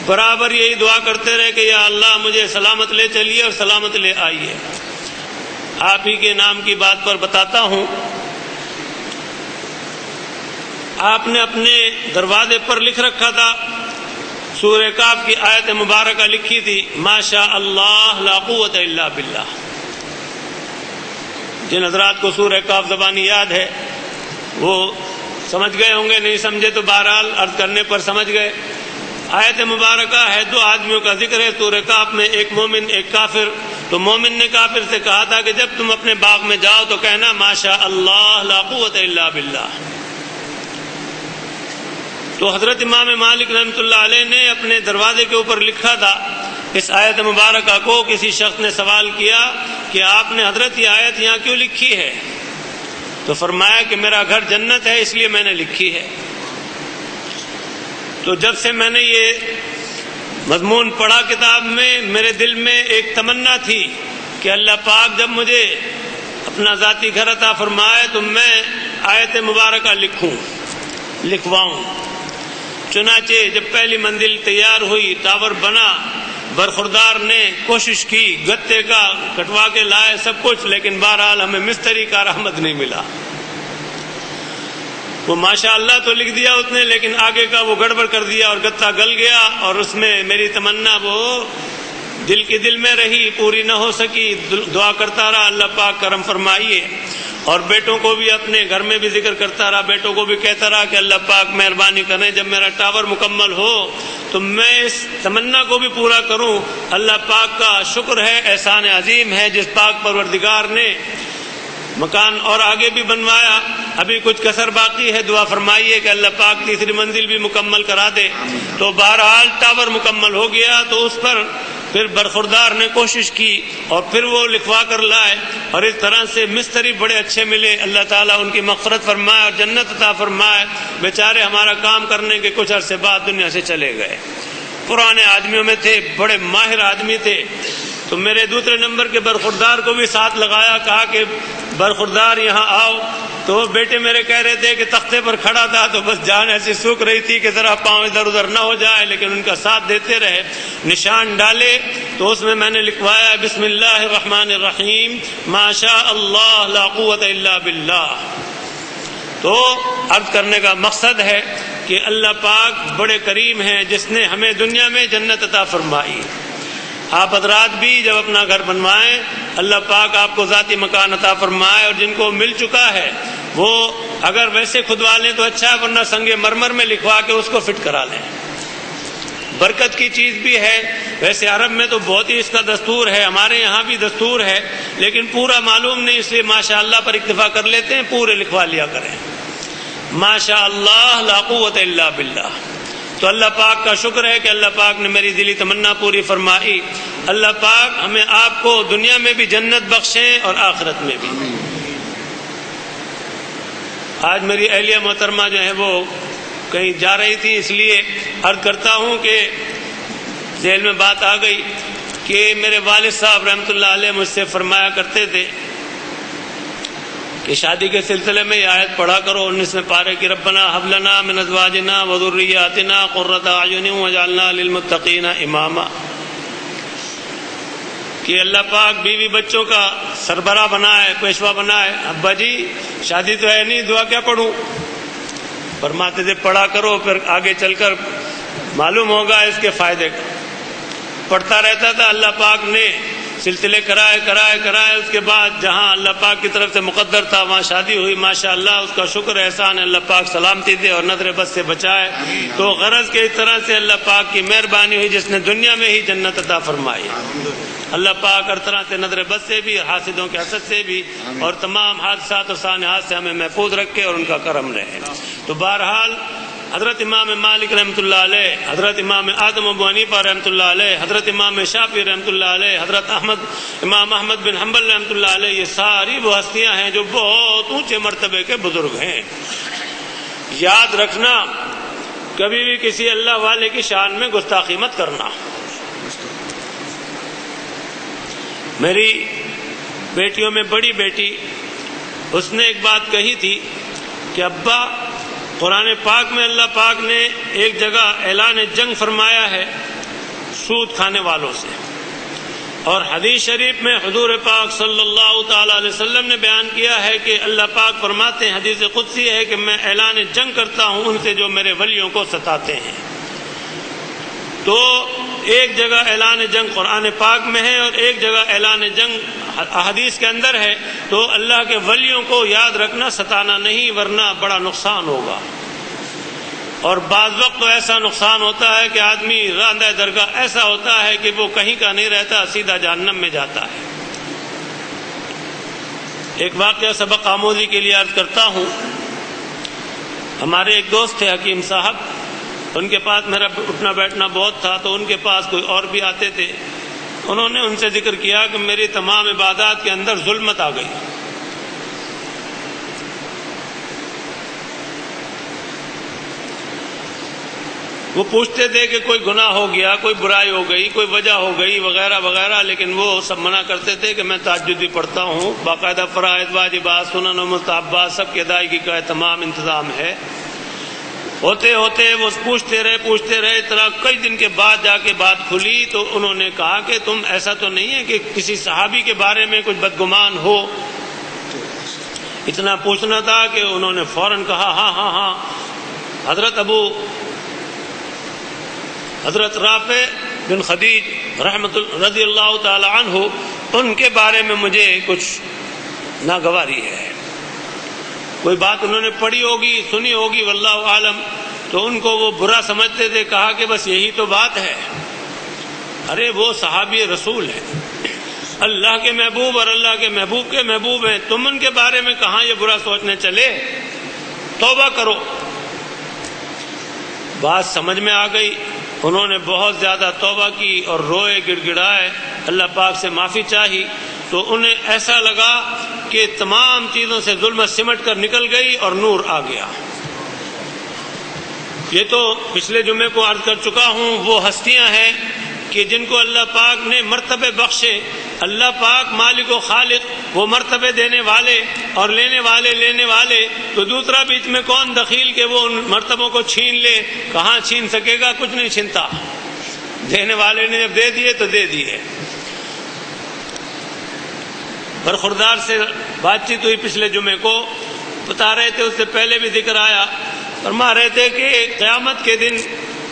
برابر یہی دعا کرتے رہے کہ یا اللہ مجھے سلامت لے چلیے اور سلامت لے آئیے. آپ ہی کے نام کی بات پر بتاتا ہوں, آپ نے اپنے دروازے پر لکھ رکھا تھا, سورہ کاف کی آیت مبارکہ لکھی تھی, ما شاء اللہ لا قوت الا باللہ. جن حضرات کو سورہ کاف زبانی یاد ہے وہ سمجھ گئے ہوں گے, نہیں سمجھے تو بہرحال عرض کرنے پر سمجھ گئے. آیت مبارکہ ہے, 2 آدمیوں کا ذکر ہے سورہ کاف میں, ایک مومن ایک کافر. تو مومن نے کافر سے کہا تھا کہ جب تم اپنے باغ میں جاؤ تو کہنا ماشاء اللہ لا قوت الا باللہ۔ تو حضرت امام مالک رحمۃ اللہ علیہ نے اپنے دروازے کے اوپر لکھا تھا اس آیت مبارکہ کو۔ کسی شخص نے سوال کیا کہ آپ نے حضرت یہ آیت یہاں کیوں لکھی ہے؟ تو فرمایا کہ میرا گھر جنت ہے اس لیے میں نے لکھی ہے۔ تو جب سے میں نے یہ مضمون پڑھا کتاب میں، میرے دل میں ایک تمنا تھی کہ اللہ پاک جب مجھے اپنا ذاتی گھر عطا فرمائے تو میں آیت مبارکہ لکھواؤں۔ چنانچہ جب پہلی منزل تیار ہوئی، ٹاور بنا، برخوردار نے کوشش کی، گتے کا کٹوا کے لائے سب کچھ، لیکن بہرحال ہمیں مستری کا رحمت نہیں ملا۔ وہ ماشاء اللہ تو لکھ دیا اس نے، لیکن آگے کا وہ گڑبڑ کر دیا اور گتا گل گیا، اور اس میں میری تمنا وہ دل کی دل میں رہی، پوری نہ ہو سکی۔ دعا کرتا رہا اللہ پاک کرم فرمائیے، اور بیٹوں کو بھی اپنے گھر میں بھی ذکر کرتا رہا، بیٹوں کو بھی کہتا رہا کہ اللہ پاک مہربانی کریں جب میرا ٹاور مکمل ہو تو میں اس تمنا کو بھی پورا کروں۔ اللہ پاک کا شکر ہے، احسان عظیم ہے جس پاک پروردگار نے مکان اور آگے بھی بنوایا، ابھی کچھ کسر باقی ہے، دعا فرمائیے کہ اللہ پاک تیسری منزل بھی مکمل کرا دے۔ تو بہرحال ٹاور مکمل ہو گیا، تو اس پر پھر برخوردار نے کوشش کی اور پھر وہ لکھوا کر لائے، اور اس طرح سے مستری بڑے اچھے ملے۔ اللہ تعالیٰ ان کی مغفرت فرمائے اور جنت عطا فرمائے۔ بیچارے ہمارا کام کرنے کے کچھ عرصے بعد دنیا سے چلے گئے۔ پرانے آدمیوں میں تھے، بڑے ماہر آدمی تھے۔ تو میرے دوسرے نمبر کے برخوردار کو بھی ساتھ لگایا، کہا کہ برخوردار یہاں آؤ۔ تو بیٹے میرے کہہ رہے تھے کہ تختے پر کھڑا تھا تو بس جان ایسی سوکھ رہی تھی کہ ذرا پاؤں ادھر ادھر نہ ہو جائے، لیکن ان کا ساتھ دیتے رہے، نشان ڈالے۔ تو اس میں میں نے لکھوایا بسم اللہ الرحمن الرحیم ما شاء اللہ لا قوت الا باللہ۔ تو عرض کرنے کا مقصد ہے کہ اللہ پاک بڑے کریم ہیں جس نے ہمیں دنیا میں جنت عطا فرمائی۔ آپ حضرات بھی جب اپنا گھر بنوائیں اللہ پاک آپ کو ذاتی مکان عطا فرمائے، اور جن کو مل چکا ہے وہ اگر ویسے کھدوا لیں تو اچھا ہے، ورنہ سنگ مرمر میں لکھوا کے اس کو فٹ کرا لیں، برکت کی چیز بھی ہے۔ ویسے عرب میں تو بہت ہی اس کا دستور ہے، ہمارے یہاں بھی دستور ہے، لیکن پورا معلوم نہیں، اس لیے ماشاء اللہ پر اکتفا کر لیتے ہیں، پورے لکھوا لیا کریں ماشاء اللہ لا قوت الا باللہ۔ تو اللہ پاک کا شکر ہے کہ اللہ پاک نے میری دلی تمنا پوری فرمائی۔ اللہ پاک ہمیں آپ کو دنیا میں بھی جنت بخشیں اور آخرت میں بھی۔ آج میری اہلیہ محترمہ جو ہے وہ کہیں جا رہی تھی، اس لیے عرض کرتا ہوں کہ ذہن میں بات آ گئی کہ میرے والد صاحب رحمۃ اللہ علیہ مجھ سے فرمایا کرتے تھے کہ شادی کے سلسلے میں یہ آیت پڑھا کرو 19ویں پارے کی، ربنا ھب لنا من ازواجنا وذریاتنا قرۃ اعین واجعلنا للمتقین اماما، کہ اللہ پاک بیوی بچوں کا سربراہ بنائے، پیشوا بنائے۔ ابا جی شادی تو ہے نہیں، دعا کیا پڑھوں؟ فرماتے تھے پڑھا کرو، پھر آگے چل کر معلوم ہوگا اس کے فائدے کا۔ پڑھتا رہتا تھا، اللہ پاک نے سلسلے کرائے، اس کے بعد جہاں اللہ پاک کی طرف سے مقدر تھا وہاں شادی ہوئی، ماشاءاللہ اس کا شکر احسان ہے، اللہ پاک سلامتی دے اور نظر بد سے بچائے۔ تو غرض کے اس طرح سے اللہ پاک کی مہربانی ہوئی جس نے دنیا میں ہی جنت عطا فرمائی۔ اللہ پاک ہر طرح سے نظر بد سے بھی، حاسدوں کے حسد سے بھی، اور تمام حادثات و سانحات سے ہمیں محفوظ رکھے اور ان کا کرم رہے۔ تو بہرحال حضرت امام مالک رحمۃ اللہ علیہ، حضرت امام اعظم ابو حنیفہ رحمۃ اللہ علیہ، حضرت امام شافعی رحمۃ اللہ علیہ، حضرت امام احمد بن حنبل رحمۃ اللہ علیہ، یہ ساری وہ ہستیاں ہیں جو بہت اونچے مرتبے کے بزرگ ہیں۔ یاد رکھنا کبھی بھی کسی اللہ والے کی شان میں گستاخی مت کرنا۔ میری بیٹیوں میں بڑی بیٹی، اس نے ایک بات کہی تھی کہ ابا قرآن پاک میں اللہ پاک نے ایک جگہ اعلان جنگ فرمایا ہے سود کھانے والوں سے، اور حدیث شریف میں حضور پاک صلی اللہ تعالی علیہ وسلم نے بیان کیا ہے کہ اللہ پاک فرماتے ہیں، حدیث قدسی ہے کہ میں اعلان جنگ کرتا ہوں ان سے جو میرے ولیوں کو ستاتے ہیں۔ تو ایک جگہ اعلان جنگ قرآن پاک میں ہے اور ایک جگہ اعلان جنگ احادیث کے اندر ہے۔ تو اللہ کے ولیوں کو یاد رکھنا، ستانا نہیں، ورنہ بڑا نقصان ہوگا۔ اور بعض وقت تو ایسا نقصان ہوتا ہے کہ آدمی راندہ درگاہ ایسا ہوتا ہے کہ وہ کہیں کا نہیں رہتا، سیدھا جہنم میں جاتا ہے۔ ایک واقعہ سبق آموزی کے لیے عرض کرتا ہوں۔ ہمارے ایک دوست تھے حکیم صاحب، ان کے پاس میرا اٹھنا بیٹھنا بہت تھا، تو ان کے پاس کوئی اور بھی آتے تھے۔ انہوں نے ان سے ذکر کیا کہ میری تمام عبادات کے اندر ظلمت آ گئی۔ وہ پوچھتے تھے کہ کوئی گناہ ہو گیا، کوئی برائی ہو گئی، کوئی وجہ ہو گئی وغیرہ وغیرہ، لیکن وہ سب منع کرتے تھے کہ میں تہجد بھی پڑھتا ہوں، باقاعدہ فرائض واجبات سنن و مستحبات سب کی ادائیگی کا تمام انتظام ہے۔ ہوتے ہوتے وہ پوچھتے رہے، طرح کئی دن کے بعد جا کے بات کھلی تو انہوں نے کہا کہ تم ایسا تو نہیں ہے کہ کسی صحابی کے بارے میں کچھ بدگمان ہو؟ اتنا پوچھنا تھا کہ انہوں نے فوراً کہا ہاں حضرت رافع بن خدیج رضی اللہ تعالی عنہ، ان کے بارے میں مجھے کچھ ناگواری ہے۔ کوئی بات انہوں نے پڑھی ہوگی، سنی ہوگی، واللہ عالم، تو ان کو وہ برا سمجھتے تھے۔ کہا کہ بس یہی تو بات ہے، ارے وہ صحابی رسول ہیں، اللہ کے محبوب اور اللہ کے محبوب کے محبوب ہیں، تم ان کے بارے میں کہاں یہ برا سوچنے چلے؟ توبہ کرو۔ بات سمجھ میں آ گئی، انہوں نے بہت زیادہ توبہ کی اور روئے، گڑ گڑائے، اللہ پاک سے معافی چاہی، تو انہیں ایسا لگا کہ تمام چیزوں سے ظلمت سمٹ کر نکل گئی اور نور آ گیا۔ یہ تو پچھلے جمعے کو عرض کر چکا ہوں، وہ ہستیاں ہیں کہ جن کو اللہ پاک نے مرتبے بخشے۔ اللہ پاک مالک و خالق، وہ مرتبے دینے والے اور لینے والے، تو دوسرا بیچ میں کون دخیل کہ وہ ان مرتبوں کو چھین لے؟ کہاں چھین سکے گا؟ کچھ نہیں چھنتا۔ دینے والے نے جب دے دیے تو دے دیے۔ برخوردار سے بات چیت ہوئی پچھلے جمعے کو، بتا رہے تھے، اس سے پہلے بھی ذکر آیا، فرما رہے تھے کہ قیامت کے دن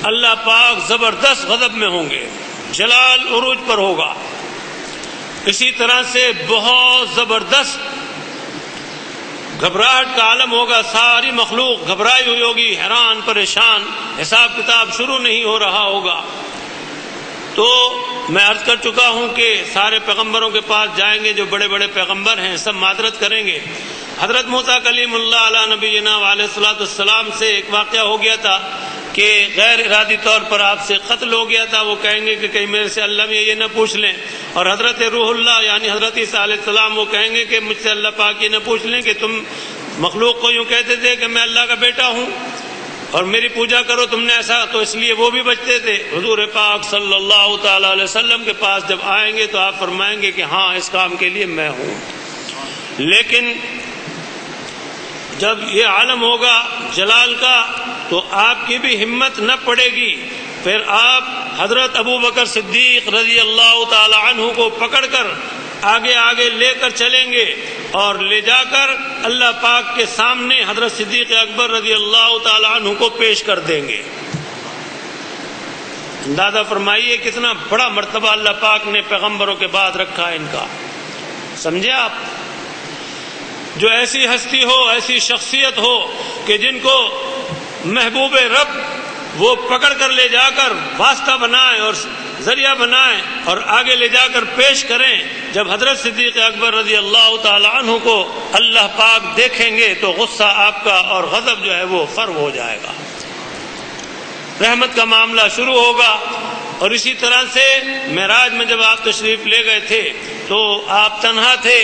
اللہ پاک زبردست غضب میں ہوں گے، جلال عروج پر ہوگا۔ اسی طرح سے بہت زبردست گھبراہٹ کا عالم ہوگا، ساری مخلوق گھبرائی ہوئی ہوگی، حیران پریشان، حساب کتاب شروع نہیں ہو رہا ہوگا۔ تو میں عرض کر چکا ہوں کہ سارے پیغمبروں کے پاس جائیں گے، جو بڑے بڑے پیغمبر ہیں سب معذرت کریں گے۔ حضرت موسیٰ کلیم اللہ علیہ نبینا علیہ الصلوۃ والسلام سے ایک واقعہ ہو گیا تھا کہ غیر ارادی طور پر آپ سے قتل ہو گیا تھا۔ وہ کہیں گے کہ کہیں میرے سے اللہ میں یہ نہ پوچھ لیں، اور حضرت روح اللہ یعنی حضرت عیسیٰ علیہ السلام وہ کہیں گے کہ مجھ سے اللہ پاک یہ نہ پوچھ لیں کہ تم مخلوق کو یوں کہتے تھے کہ میں اللہ کا بیٹا ہوں اور میری پوجا کرو، تم نے ایسا، تو اس لیے وہ بھی بچتے تھے۔ حضور پاک صلی اللہ تعالی علیہ وسلم کے پاس جب آئیں گے تو آپ فرمائیں گے کہ ہاں اس کام کے لیے میں ہوں۔ لیکن جب یہ عالم ہوگا جلال کا تو آپ کی بھی ہمت نہ پڑے گی، پھر آپ حضرت ابو بکر صدیق رضی اللہ تعالی عنہ کو پکڑ کر آگے آگے لے کر چلیں گے اور لے جا کر اللہ پاک کے سامنے حضرت صدیق اکبر رضی اللہ تعالی عنہ کو پیش کر دیں گے۔ اندازہ فرمائیے کتنا بڑا مرتبہ اللہ پاک نے پیغمبروں کے بعد رکھا ہے ان کا۔ سمجھے آپ؟ جو ایسی ہستی ہو، ایسی شخصیت ہو کہ جن کو محبوب رب وہ پکڑ کر لے جا کر واسطہ بنائیں اور ذریعہ بنائیں اور آگے لے جا کر پیش کریں، جب حضرت صدیق اکبر رضی اللہ تعالی عنہ کو اللہ پاک دیکھیں گے تو غصہ آپ کا اور غضب جو ہے وہ فرو ہو جائے گا، رحمت کا معاملہ شروع ہوگا۔ اور اسی طرح سے معراج میں جب آپ تشریف لے گئے تھے تو آپ تنہا تھے،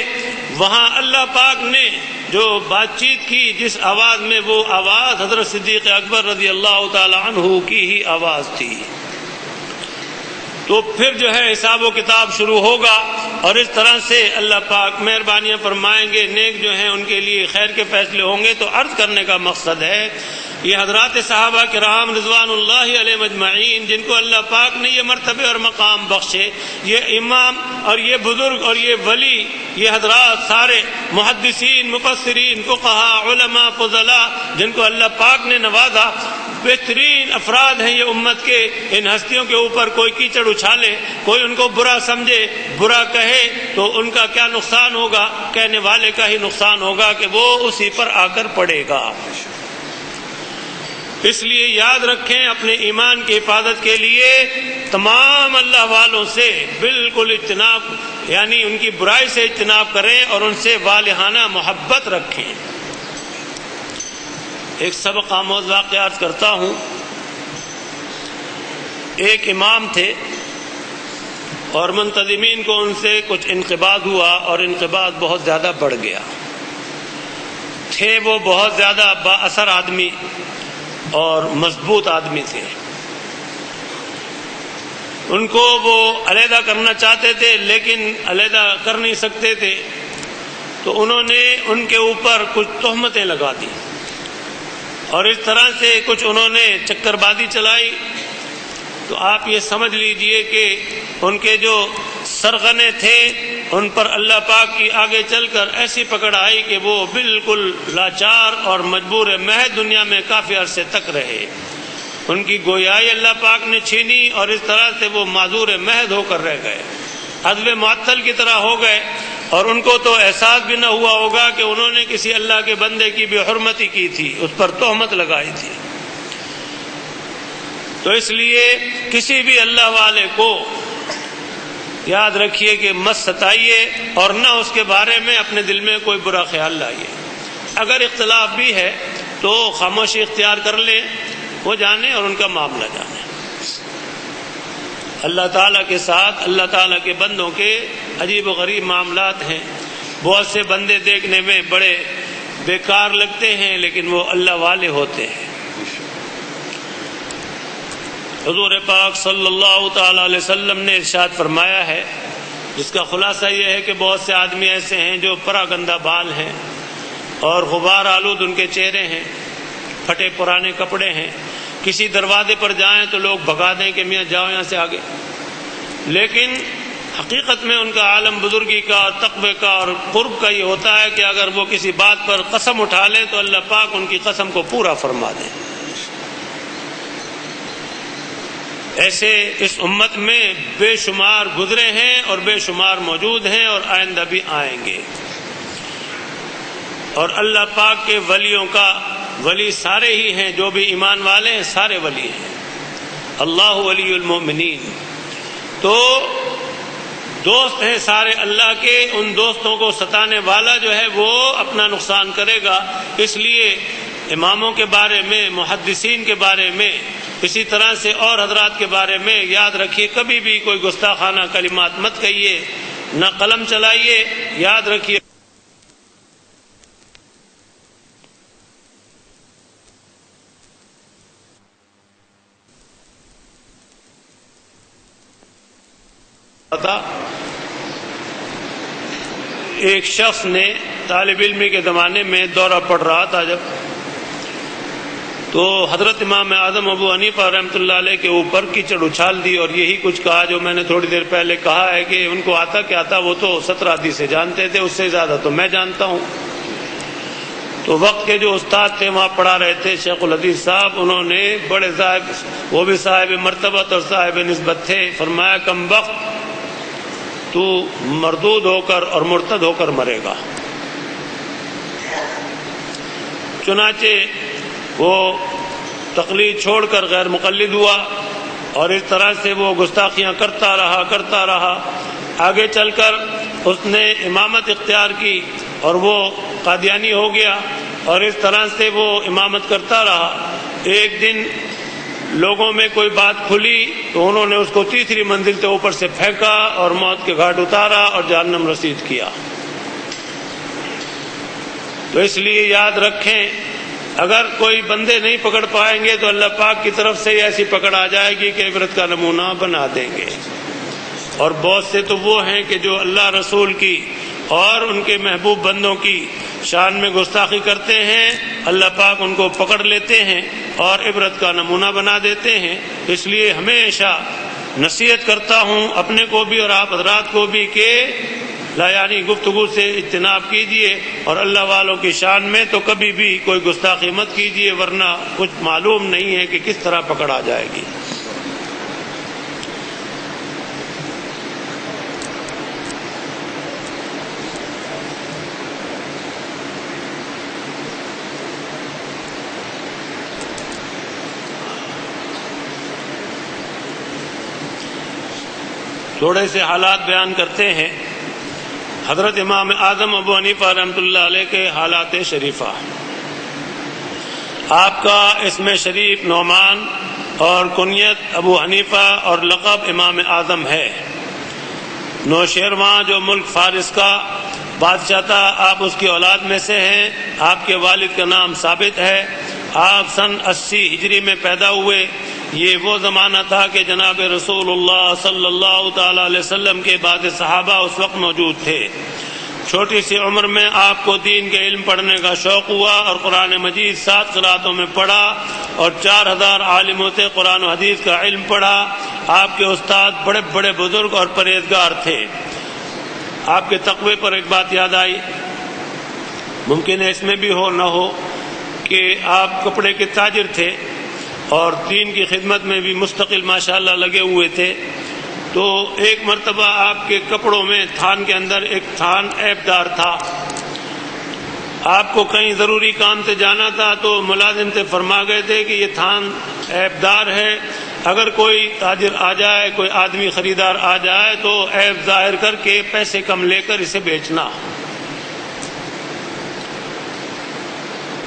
وہاں اللہ پاک نے جو بات چیت کی، جس آواز میں، وہ آواز حضرت صدیق اکبر رضی اللہ تعالی عنہ کی ہی آواز تھی۔ تو پھر جو ہے حساب و کتاب شروع ہوگا اور اس طرح سے اللہ پاک مہربانیاں فرمائیں گے، نیک جو ہیں ان کے لیے خیر کے فیصلے ہوں گے۔ تو عرض کرنے کا مقصد ہے یہ حضرات صحابہ کرام رضوان اللہ علیہ مجمعین، جن کو اللہ پاک نے یہ مرتبے اور مقام بخشے، یہ امام اور یہ بزرگ اور یہ ولی، یہ حضرات سارے محدثین، مفسرین، فقہاء، علماء، فضلاء، جن کو اللہ پاک نے نوازا، بہترین افراد ہیں یہ امت کے۔ ان ہستیوں کے اوپر کوئی کیچڑ اچھالے، کوئی ان کو برا سمجھے، برا کہے تو ان کا کیا نقصان ہوگا؟ کہنے والے کا ہی نقصان ہوگا کہ وہ اسی پر آ کر پڑے گا۔ اس لیے یاد رکھیں اپنے ایمان کی حفاظت کے لیے تمام اللہ والوں سے بالکل اجتناب، یعنی ان کی برائی سے اجتناب کریں اور ان سے والہانہ محبت رکھیں۔ ایک سبق آموز واقعہ عرض کرتا ہوں۔ ایک امام تھے اور منتظمین کو ان سے کچھ انقباض ہوا اور انقباض بہت زیادہ بڑھ گیا۔ تھے وہ بہت زیادہ با اثر آدمی اور مضبوط آدمی تھے۔ ان کو وہ علیحدہ کرنا چاہتے تھے لیکن علیحدہ کر نہیں سکتے تھے، تو انہوں نے ان کے اوپر کچھ تہمتیں لگا دی اور اس طرح سے کچھ انہوں نے چکر بازی چلائی۔ تو آپ یہ سمجھ لیجئے کہ ان کے جو سرغنے تھے ان پر اللہ پاک کی آگے چل کر ایسی پکڑ آئی کہ وہ بالکل لاچار اور مجبور محض دنیا میں کافی عرصے تک رہے۔ ان کی گویائی اللہ پاک نے چھینی اور اس طرح سے وہ معذور محض ہو کر رہ گئے، عدو معطل کی طرح ہو گئے، اور ان کو تو احساس بھی نہ ہوا ہوگا کہ انہوں نے کسی اللہ کے بندے کی بے حرمتی کی تھی، اس پر تہمت لگائی تھی۔ تو اس لیے کسی بھی اللہ والے کو یاد رکھیے کہ مت ستائیے اور نہ اس کے بارے میں اپنے دل میں کوئی برا خیال لائیے۔ اگر اختلاف بھی ہے تو خاموشی اختیار کر لیں، وہ جانے اور ان کا معاملہ جانے۔ اللہ تعالیٰ کے ساتھ اللہ تعالیٰ کے بندوں کے عجیب و غریب معاملات ہیں۔ بہت سے بندے دیکھنے میں بڑے بیکار لگتے ہیں لیکن وہ اللہ والے ہوتے ہیں۔ حضور پاک صلی اللہ تعالی علیہ وسلم نے ارشاد فرمایا ہے، جس کا خلاصہ یہ ہے کہ بہت سے آدمی ایسے ہیں جو پراگندہ بال ہیں اور غبار آلود ان کے چہرے ہیں، پھٹے پرانے کپڑے ہیں، کسی دروازے پر جائیں تو لوگ بھگا دیں کہ میاں جاؤ یہاں سے آگے، لیکن حقیقت میں ان کا عالم بزرگی کا اور تقوی کا اور قرب کا یہ ہوتا ہے کہ اگر وہ کسی بات پر قسم اٹھا لیں تو اللہ پاک ان کی قسم کو پورا فرما دیں۔ ایسے اس امت میں بے شمار گزرے ہیں اور بے شمار موجود ہیں اور آئندہ بھی آئیں گے، اور اللہ پاک کے ولیوں کا ولی سارے ہی ہیں، جو بھی ایمان والے ہیں سارے ولی ہیں۔ اللہ ولی المؤمنین، تو دوست ہیں سارے اللہ کے، ان دوستوں کو ستانے والا جو ہے وہ اپنا نقصان کرے گا۔ اس لیے اماموں کے بارے میں، محدثین کے بارے میں، اسی طرح سے اور حضرات کے بارے میں یاد رکھیے کبھی بھی کوئی گستاخانہ کلمات مت کہیے، نہ قلم چلائیے۔ یاد رکھیے ایک شخص نے طالب علمی کے زمانے میں دورہ پڑ رہا تھا جب، تو حضرت امام اعظم ابو حنیفہ رحمۃ اللہ علیہ کے اوپر کیچڑ اچھال دی اور یہی کچھ کہا جو میں نے تھوڑی دیر پہلے کہا ہے کہ ان کو آتا کیا تھا، وہ تو 17 حدیثیں جانتے تھے، اس سے زیادہ تو میں جانتا ہوں۔ تو وقت کے جو استاد تھے وہاں پڑھا رہے تھے شیخ الحدیث صاحب، انہوں نے بڑے صاحب، وہ بھی صاحب مرتبت اور صاحب نسبت تھے، فرمایا کم وقت تو مردود ہو کر اور مرتد ہو کر مرے گا۔ چنانچہ وہ تقلید چھوڑ کر غیر مقلد ہوا اور اس طرح سے وہ گستاخیاں کرتا رہا۔ آگے چل کر اس نے امامت اختیار کی اور وہ قادیانی ہو گیا اور اس طرح سے وہ امامت کرتا رہا۔ ایک دن لوگوں میں کوئی بات کھلی تو انہوں نے اس کو تیسری منزل سے اوپر سے پھینکا اور موت کے گھاٹ اتارا اور جہنم رسید کیا۔ تو اس لیے یاد رکھیں، اگر کوئی بندے نہیں پکڑ پائیں گے تو اللہ پاک کی طرف سے ایسی پکڑ آ جائے گی کہ عبرت کا نمونہ بنا دیں گے۔ اور بہت سے تو وہ ہیں کہ جو اللہ رسول کی اور ان کے محبوب بندوں کی شان میں گستاخی کرتے ہیں، اللہ پاک ان کو پکڑ لیتے ہیں اور عبرت کا نمونہ بنا دیتے ہیں۔ اس لیے ہمیشہ نصیحت کرتا ہوں اپنے کو بھی اور آپ حضرات کو بھی کہ لایانی گفتگو سے اجتناب کیجیے، اور اللہ والوں کی شان میں تو کبھی بھی کوئی گستاخی مت کیجیے، ورنہ کچھ معلوم نہیں ہے کہ کس طرح پکڑ آ جائے گی۔ تھوڑے سے حالات بیان کرتے ہیں حضرت امام اعظم ابو حنیفہ رحمۃ اللہ علیہ کے حالات شریفہ۔ آپ کا اسم شریف نعمان اور کنیت ابو حنیفہ اور لقب امام اعظم ہے۔ نوشیروان جو ملک فارس کا بادشاہ تھا، آپ اس کی اولاد میں سے ہیں۔ آپ کے والد کا نام ثابت ہے۔ آپ سن 80 ہجری میں پیدا ہوئے۔ یہ وہ زمانہ تھا کہ جناب رسول اللہ صلی اللہ تعالی علیہ وسلم کے بعد صحابہ اس وقت موجود تھے۔ چھوٹی سی عمر میں آپ کو دین کے علم پڑھنے کا شوق ہوا اور قرآن مجید 7 قراتوں میں پڑھا اور 4000 عالموں سے قرآن و حدیث کا علم پڑھا۔ آپ کے استاد بڑے بڑے بزرگ اور پرہیزگار تھے۔ آپ کے تقوی پر ایک بات یاد آئی، ممکن ہے اس میں بھی ہو نہ ہو، کہ آپ کپڑے کے تاجر تھے اور دین کی خدمت میں بھی مستقل ماشاءاللہ لگے ہوئے تھے۔ تو ایک مرتبہ آپ کے کپڑوں میں تھان کے اندر ایک تھان عیب دار تھا۔ آپ کو کہیں ضروری کام سے جانا تھا تو ملازم سے فرما گئے تھے کہ یہ تھان عیب دار ہے، اگر کوئی تاجر آ جائے، کوئی آدمی خریدار آ جائے تو عیب ظاہر کر کے پیسے کم لے کر اسے بیچنا۔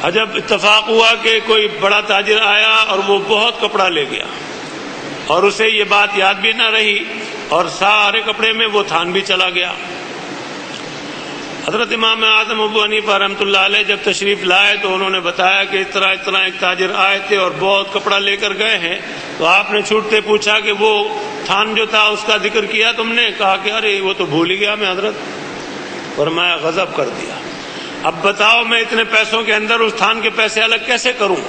عجب اتفاق ہوا کہ کوئی بڑا تاجر آیا اور وہ بہت کپڑا لے گیا اور اسے یہ بات یاد بھی نہ رہی اور سارے کپڑے میں وہ تھان بھی چلا گیا۔ حضرت امام اعظم ابو حنیفہ رحمۃ اللہ علیہ جب تشریف لائے تو انہوں نے بتایا کہ اس طرح ایک تاجر آئے تھے اور بہت کپڑا لے کر گئے ہیں۔ تو آپ نے چھوٹتے پوچھا کہ وہ تھان جو تھا اس کا ذکر کیا تم نے؟ کہا کہ ارے وہ تو بھول ہی گیا میں حضرت۔ فرمایا غضب کر دیا، اب بتاؤ میں اتنے پیسوں کے اندر اس تھان کے پیسے الگ کیسے کروں؟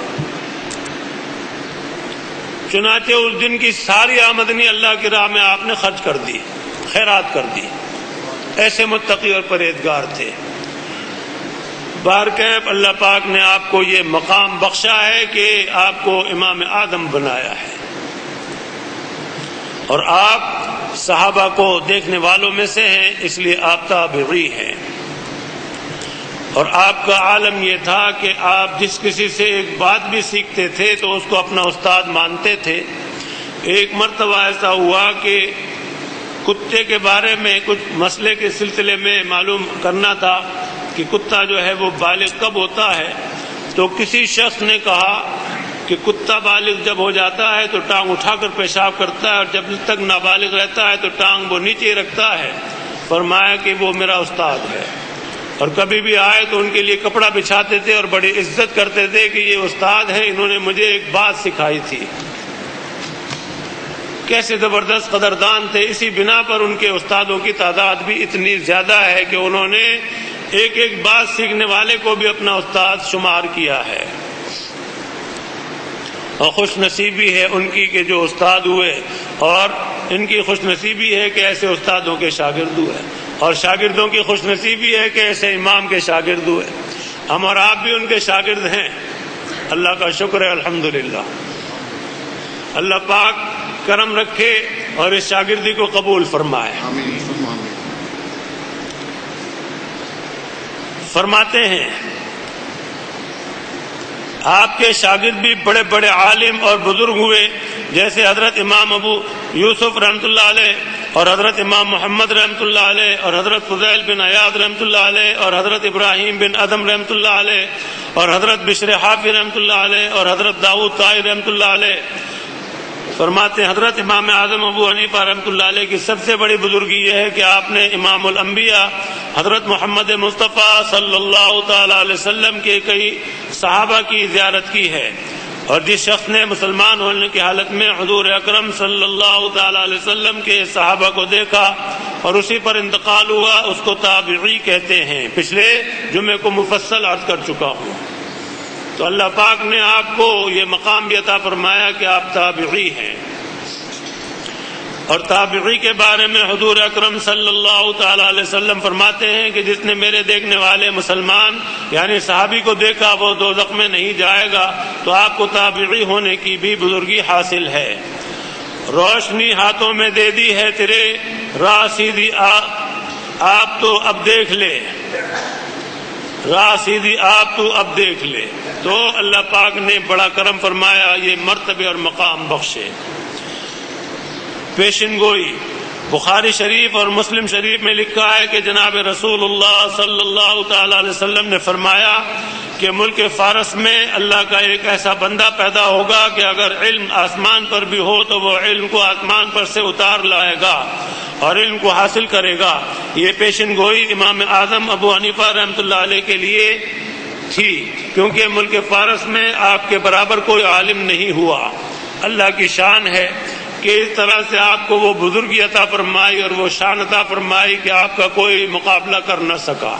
چنانچہ اس دن کی ساری آمدنی اللہ کی راہ میں آپ نے خرچ کر دی، خیرات کر دی۔ ایسے متقی اور پرہیزگار تھے۔ بہرکیف اللہ پاک نے آپ کو یہ مقام بخشا ہے کہ آپ کو امام اعظم بنایا ہے، اور آپ صحابہ کو دیکھنے والوں میں سے ہیں، اس لیے آپ تابعی ہیں۔ اور آپ کا عالم یہ تھا کہ آپ جس کسی سے ایک بات بھی سیکھتے تھے تو اس کو اپنا استاد مانتے تھے۔ ایک مرتبہ ایسا ہوا کہ کتے کے بارے میں کچھ مسئلے کے سلسلے میں معلوم کرنا تھا کہ کتا جو ہے وہ بالغ کب ہوتا ہے۔ تو کسی شخص نے کہا کہ کتا بالغ جب ہو جاتا ہے تو ٹانگ اٹھا کر پیشاب کرتا ہے اور جب تک نابالغ رہتا ہے تو ٹانگ وہ نیچے رکھتا ہے۔ فرمایا کہ وہ میرا استاد ہے، اور کبھی بھی آئے تو ان کے لیے کپڑا بچھاتے تھے اور بڑی عزت کرتے تھے کہ یہ استاد ہے، انہوں نے مجھے ایک بات سکھائی تھی۔ کیسے زبردست قدردان تھے، اسی بنا پر ان کے استادوں کی تعداد بھی اتنی زیادہ ہے کہ انہوں نے ایک ایک بات سیکھنے والے کو بھی اپنا استاد شمار کیا ہے۔ اور خوش نصیبی ہے ان کی کہ جو استاد ہوئے، اور ان کی خوش نصیبی ہے کہ ایسے استادوں کے شاگرد ہوئے، اور شاگردوں کی خوش نصیبی ہے کہ ایسے امام کے شاگرد ہوئے۔ ہم اور آپ بھی ان کے شاگرد ہیں، اللہ کا شکر ہے، الحمدللہ۔ اللہ پاک کرم رکھے اور اس شاگردی کو قبول فرمائے۔ فرماتے ہیں آپ کے شاگرد بھی بڑے بڑے عالم اور بزرگ ہوئے، جیسے حضرت امام ابو یوسف رحمۃ اللہ علیہ اور حضرت امام محمد رحمۃ اللہ علیہ اور حضرت فضیل بن عیاض رحمۃ اللہ علیہ اور حضرت ابراہیم بن ادم رحمۃ اللہ علیہ اور حضرت بشر حافظ رحمۃ اللہ علیہ اور حضرت داؤد طاہر رحمۃ اللہ علیہ۔ فرماتے ہیں حضرت امام اعظم ابو حنیفہ رحمۃ اللہ علیہ کی سب سے بڑی بزرگی یہ ہے کہ آپ نے امام الانبیاء حضرت محمد مصطفیٰ صلی اللہ تعالی علیہ وسلم کے کئی صحابہ کی زیارت کی ہے، اور جس شخص نے مسلمان ہونے کی حالت میں حضور اکرم صلی اللہ تعالی علیہ وسلم کے صحابہ کو دیکھا اور اسی پر انتقال ہوا، اس کو تابعی کہتے ہیں۔ پچھلے جمعے کو مفصل عرض کر چکا ہوں۔ تو اللہ پاک نے آپ کو یہ مقام بھی عطا فرمایا کہ آپ تابعی ہیں، اور تابعی کے بارے میں حضور اکرم صلی اللہ تعالی علیہ وسلم فرماتے ہیں کہ جس نے میرے دیکھنے والے مسلمان یعنی صحابی کو دیکھا وہ دوزخ میں نہیں جائے گا۔ تو آپ کو تابعی ہونے کی بھی بزرگی حاصل ہے۔ روشنی ہاتھوں میں دے دی ہے تیرے، راہ سیدھی آپ تو اب دیکھ لے، راہ سیدھی آپ تو اب دیکھ لے۔ تو اللہ پاک نے بڑا کرم فرمایا، یہ مرتبے اور مقام بخشے۔ پیشن گوئی بخاری شریف اور مسلم شریف میں لکھا ہے کہ جناب رسول اللہ صلی اللہ تعالی علیہ وسلم نے فرمایا کہ ملک فارس میں اللہ کا ایک ایسا بندہ پیدا ہوگا کہ اگر علم آسمان پر بھی ہو تو وہ علم کو آسمان پر سے اتار لائے گا اور علم کو حاصل کرے گا۔ یہ پیشن گوئی امام اعظم ابو حنیفہ رحمۃ اللہ علیہ کے لیے تھی، کیونکہ ملک فارس میں آپ کے برابر کوئی عالم نہیں ہوا۔ اللہ کی شان ہے کہ اس طرح سے آپ کو وہ بزرگی عطا فرمائی اور وہ شان عطا فرمائی کہ آپ کا کوئی مقابلہ کر نہ سکا،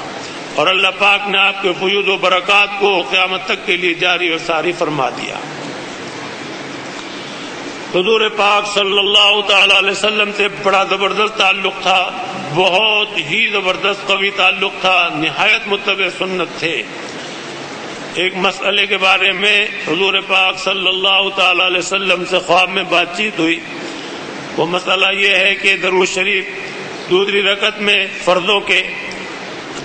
اور اللہ پاک نے آپ کے فیوض و برکات کو قیامت تک کے لیے جاری اور ساری فرما دیا۔ حضور پاک صلی اللہ تعالی علیہ وسلم سے بڑا زبردست تعلق تھا، بہت ہی زبردست قوی تعلق تھا، نہایت متبع سنت تھے۔ ایک مسئلے کے بارے میں حضور پاک صلی اللہ تعالی علیہ وسلم سے خواب میں بات چیت ہوئی۔ وہ مسئلہ یہ ہے کہ درود شریف دوسری رکعت میں فرضوں کے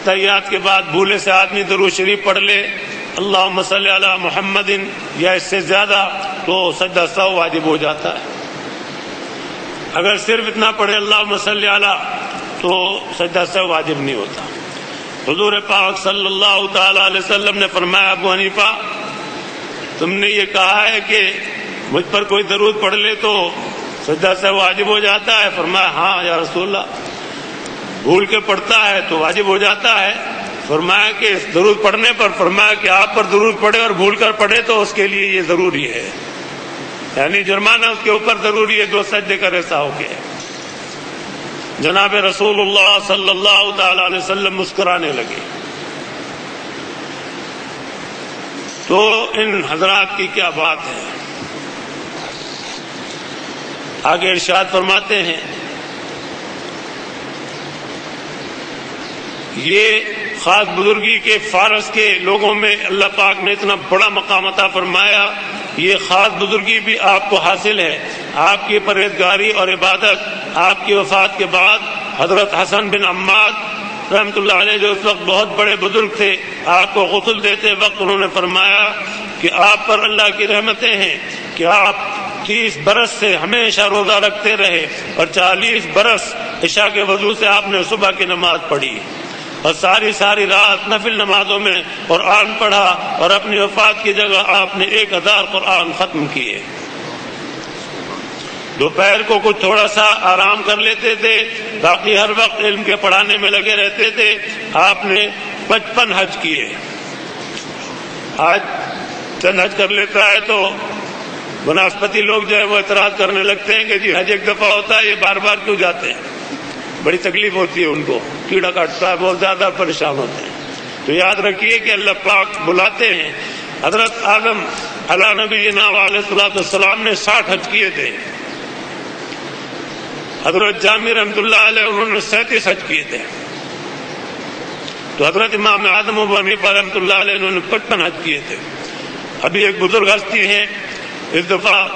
تحیات کے بعد بھولے سے آدمی درود شریف پڑھ لے اللہم صلی علی محمد یا اس سے زیادہ تو سجدہ سہو واجب ہو جاتا ہے۔ اگر صرف اتنا پڑھے اللہم صلی علی تو سجدہ سہو واجب نہیں ہوتا۔ حضور پاک صلی اللہ تعالی علیہ وسلم نے فرمایا ابو حنیفہ تم نے یہ کہا ہے کہ مجھ پر کوئی درود پڑھ لے تو سجدہ سہو واجب ہو جاتا ہے؟ فرمایا ہاں یا رسول اللہ، بھول کے پڑھتا ہے تو واجب ہو جاتا ہے۔ فرمایا کہ درود پڑھنے پر، فرمایا کہ آپ پر درود پڑھے اور بھول کر پڑھے تو اس کے لیے یہ ضروری ہے، یعنی جرمانہ اس کے اوپر ضروری ہے، 2 سجدے کرے سہو کے۔ جناب رسول اللہ صلی اللہ تعالی علیہ وسلم مسکرانے لگے۔ تو ان حضرات کی کیا بات ہے، آگے ارشاد فرماتے ہیں یہ خاص بزرگی کے فارس کے لوگوں میں اللہ پاک نے اتنا بڑا مقام عطا فرمایا، یہ خاص بزرگی بھی آپ کو حاصل ہے۔ آپ کی پرہیزگاری اور عبادت، آپ کی وفات کے بعد حضرت حسن بن عماد رحمۃ اللہ علیہ جو اس وقت بہت بڑے بزرگ تھے، آپ کو غسل دیتے وقت انہوں نے فرمایا کہ آپ پر اللہ کی رحمتیں ہیں کہ آپ 30 برس سے ہمیشہ روزہ رکھتے رہے اور 40 برس عشاء کے وضو سے آپ نے صبح کی نماز پڑھی اور ساری رات نفل نمازوں میں قرآن پڑھا، اور اپنی وفات کی جگہ آپ نے 1000 قرآن ختم کیے۔ دوپہر کو کچھ تھوڑا سا آرام کر لیتے تھے، باقی ہر وقت علم کے پڑھانے میں لگے رہتے تھے۔ آپ نے 55 حج کیے۔ آج چند حج کر لیتا ہے تو بناسپتی لوگ جو ہے وہ اعتراض کرنے لگتے ہیں کہ جی حج ایک دفعہ ہوتا ہے، یہ بار بار کیوں جاتے ہیں؟ بڑی تکلیف ہوتی ہے ان کو، کیڑا کاٹتا ہے، بہت زیادہ پریشان ہوتے ہیں۔ تو یاد رکھیے کہ اللہ پاک بلاتے ہیں۔ حضرت آدم علیہ نبینا علیہ الصلوۃ والسلام نے 60 حج کیے تھے۔ حضرت جامی رحمۃ اللہ علیہ انہوں نے 37 حج کیے تھے۔ تو حضرت امام اعظم ابو حنیفہ رحمۃ اللہ علیہ انہوں نے 55 حج کیے تھے۔ ابھی ایک بزرگ ہستی ہیں، اس دفعہ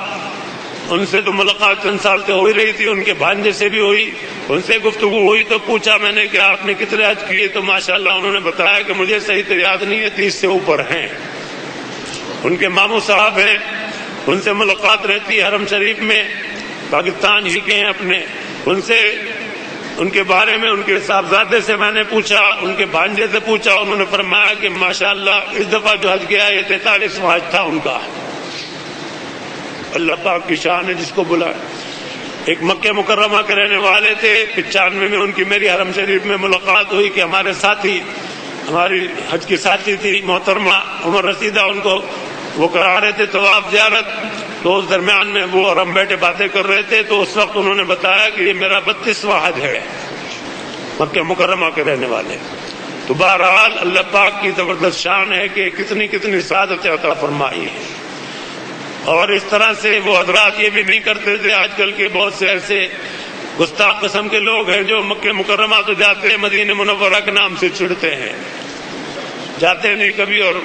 ان سے تو ملاقات چند سال سے ہو ہی رہی تھی، ان کے بھانجے سے بھی ہوئی، ان سے گفتگو ہوئی تو پوچھا میں نے کہ آپ نے کتنے حج کیے؟ تو ماشاءاللہ انہوں نے بتایا کہ مجھے صحیح تو یاد نہیں ہے، 30 سے اوپر ہیں۔ ان کے ماموں صاحب ہیں، ان سے ملاقات رہتی ہے حرم شریف میں، پاکستان ہی کے ہیں اپنے، ان سے ان کے بارے میں ان کے صاحبزادے سے میں نے پوچھا، ان کے بھانجے سے پوچھا، انہوں نے فرمایا کہ ماشاءاللہ اس دفعہ جو حج کیا یہ 43واں حج تھا ان کا۔ اللہ پاک کی شان ہے جس کو بلائے۔ ایک مکہ مکرمہ کے رہنے والے تھے، 95 میں ان کی میری حرم شریف میں ملاقات ہوئی کہ ہمارے ساتھی، ہماری حج کی ساتھی تھی محترمہ عمر رسیدہ، ان کو وہ کرا رہے تھے طواف زیارت، تو اس درمیان میں وہ اور ہم بیٹھے باتیں کر رہے تھے، تو اس وقت انہوں نے بتایا کہ یہ میرا 32واں حج ہے، مکہ مکرمہ کے رہنے والے۔ تو بہرحال اللہ پاک کی زبردست شان ہے کہ کتنی سعادت عطا فرمائی ہے۔ اور اس طرح سے وہ حضرات یہ بھی نہیں کرتے تھے، آج کل کے بہت سے ایسے گستاخ قسم کے لوگ ہیں جو مکہ مکرمہ تو جاتے ہیں، مدینہ منورہ کے نام سے چڑھتے ہیں، جاتے نہیں کبھی اور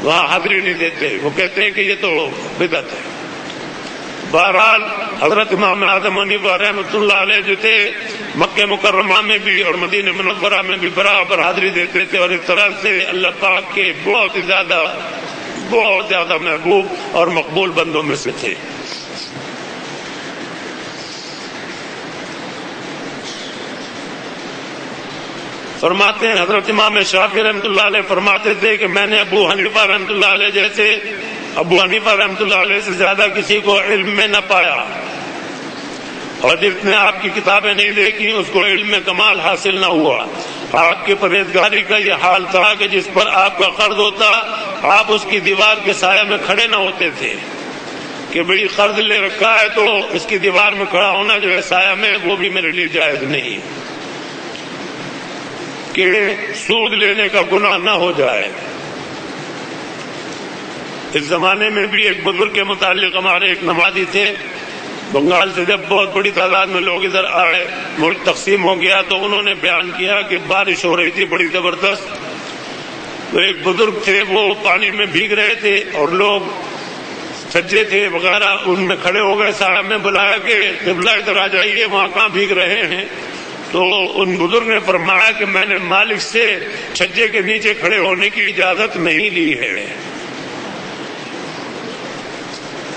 وہاں حاضری نہیں دیتے، وہ کہتے ہیں کہ یہ تو بدعت ہے۔ بہرحال حضرت امام اعظم حنیفہ رحمۃ اللہ علیہ جو تھے مکہ مکرمہ میں بھی اور مدینہ منورہ میں بھی برابر حاضری دیتے تھے، اور اس طرح سے اللہ پاک کے بہت زیادہ محبوب اور مقبول بندوں میں سے تھے۔ فرماتے ہیں حضرت امام شافعی رحمۃ اللہ علیہ فرماتے تھے کہ میں نے ابو حنیفہ رحمۃ اللہ علیہ جیسے ابو حنیفہ رحمۃ اللہ علیہ سے زیادہ کسی کو علم میں نہ پایا، اور جس نے آپ کی کتابیں نہیں دیکھی اس کو علم میں کمال حاصل نہ ہوا۔ آپ کے پرہیزگاری کا یہ حال تھا کہ جس پر آپ کا قرض ہوتا آپ اس کی دیوار کے سایہ میں کھڑے نہ ہوتے تھے کہ بڑی قرض لے رکھا ہے تو اس کی دیوار میں کھڑا ہونا جو ہے سایہ میں، وہ بھی میرے لیے جائز نہیں کہ سود لینے کا گناہ نہ ہو جائے۔ اس زمانے میں بھی ایک بزرگ کے متعلق ہمارے ایک نمازی تھے، بنگال سے جب بہت بڑی تعداد میں لوگ ادھر آئے، ملک تقسیم ہو گیا تو انہوں نے بیان کیا کہ بارش ہو رہی تھی بڑی زبردست، تو ایک بزرگ تھے وہ پانی میں بھیگ رہے تھے اور لوگ سجے تھے وغیرہ ان میں کھڑے ہو گئے، صاحب نے بلایا کہ قبلہ ادھر آ جائیے، وہاں کہاں بھیگ رہے ہیں؟ تو ان بزرگ نے فرمایا کہ میں نے مالک سے چھجے کے نیچے کھڑے ہونے کی اجازت نہیں لی ہے۔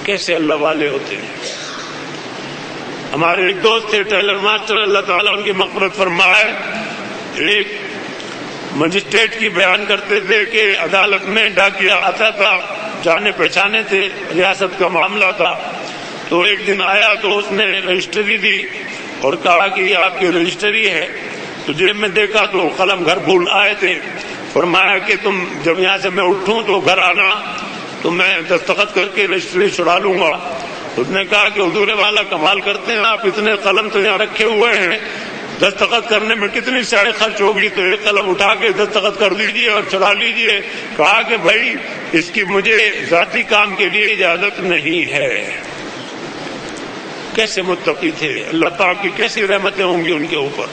کیسے اللہ والے ہوتے ہیں۔ ہمارے ایک دوست تھے ٹیلر ماسٹر، اللہ تعالیٰ ان کی مغفرت فرمائے، ایک مجسٹریٹ کی بیان کرتے تھے کہ عدالت میں ڈاکیا آتا تھا، جانے پہچانے تھے، ریاست کا معاملہ تھا، تو ایک دن آیا تو اس نے رجسٹری دی اور کہا کہ یہ آپ کی رجسٹری ہے، تو جیب میں دیکھا تو قلم گھر بھول آئے تھے، فرمایا کہ تم جب یہاں سے میں اٹھوں تو گھر آنا تو میں دستخط کر کے رجسٹری چھڑا لوں گا۔ اس نے کہا کہ حضور والا کمال کرتے ہیں، آپ اتنے قلم تو یہاں رکھے ہوئے ہیں، دستخط کرنے میں کتنی سارے خرچ ہوگی، تو ایک قلم اٹھا کے دستخط کر دیجیے اور چھڑا لیجیے۔ کہا کہ بھائی اس کی مجھے ذاتی کام کے لیے اجازت نہیں ہے۔ کیسے متقی تھے، اللہ تعالیٰ کی کیسی رحمتیں ہوں گی ان کے اوپر۔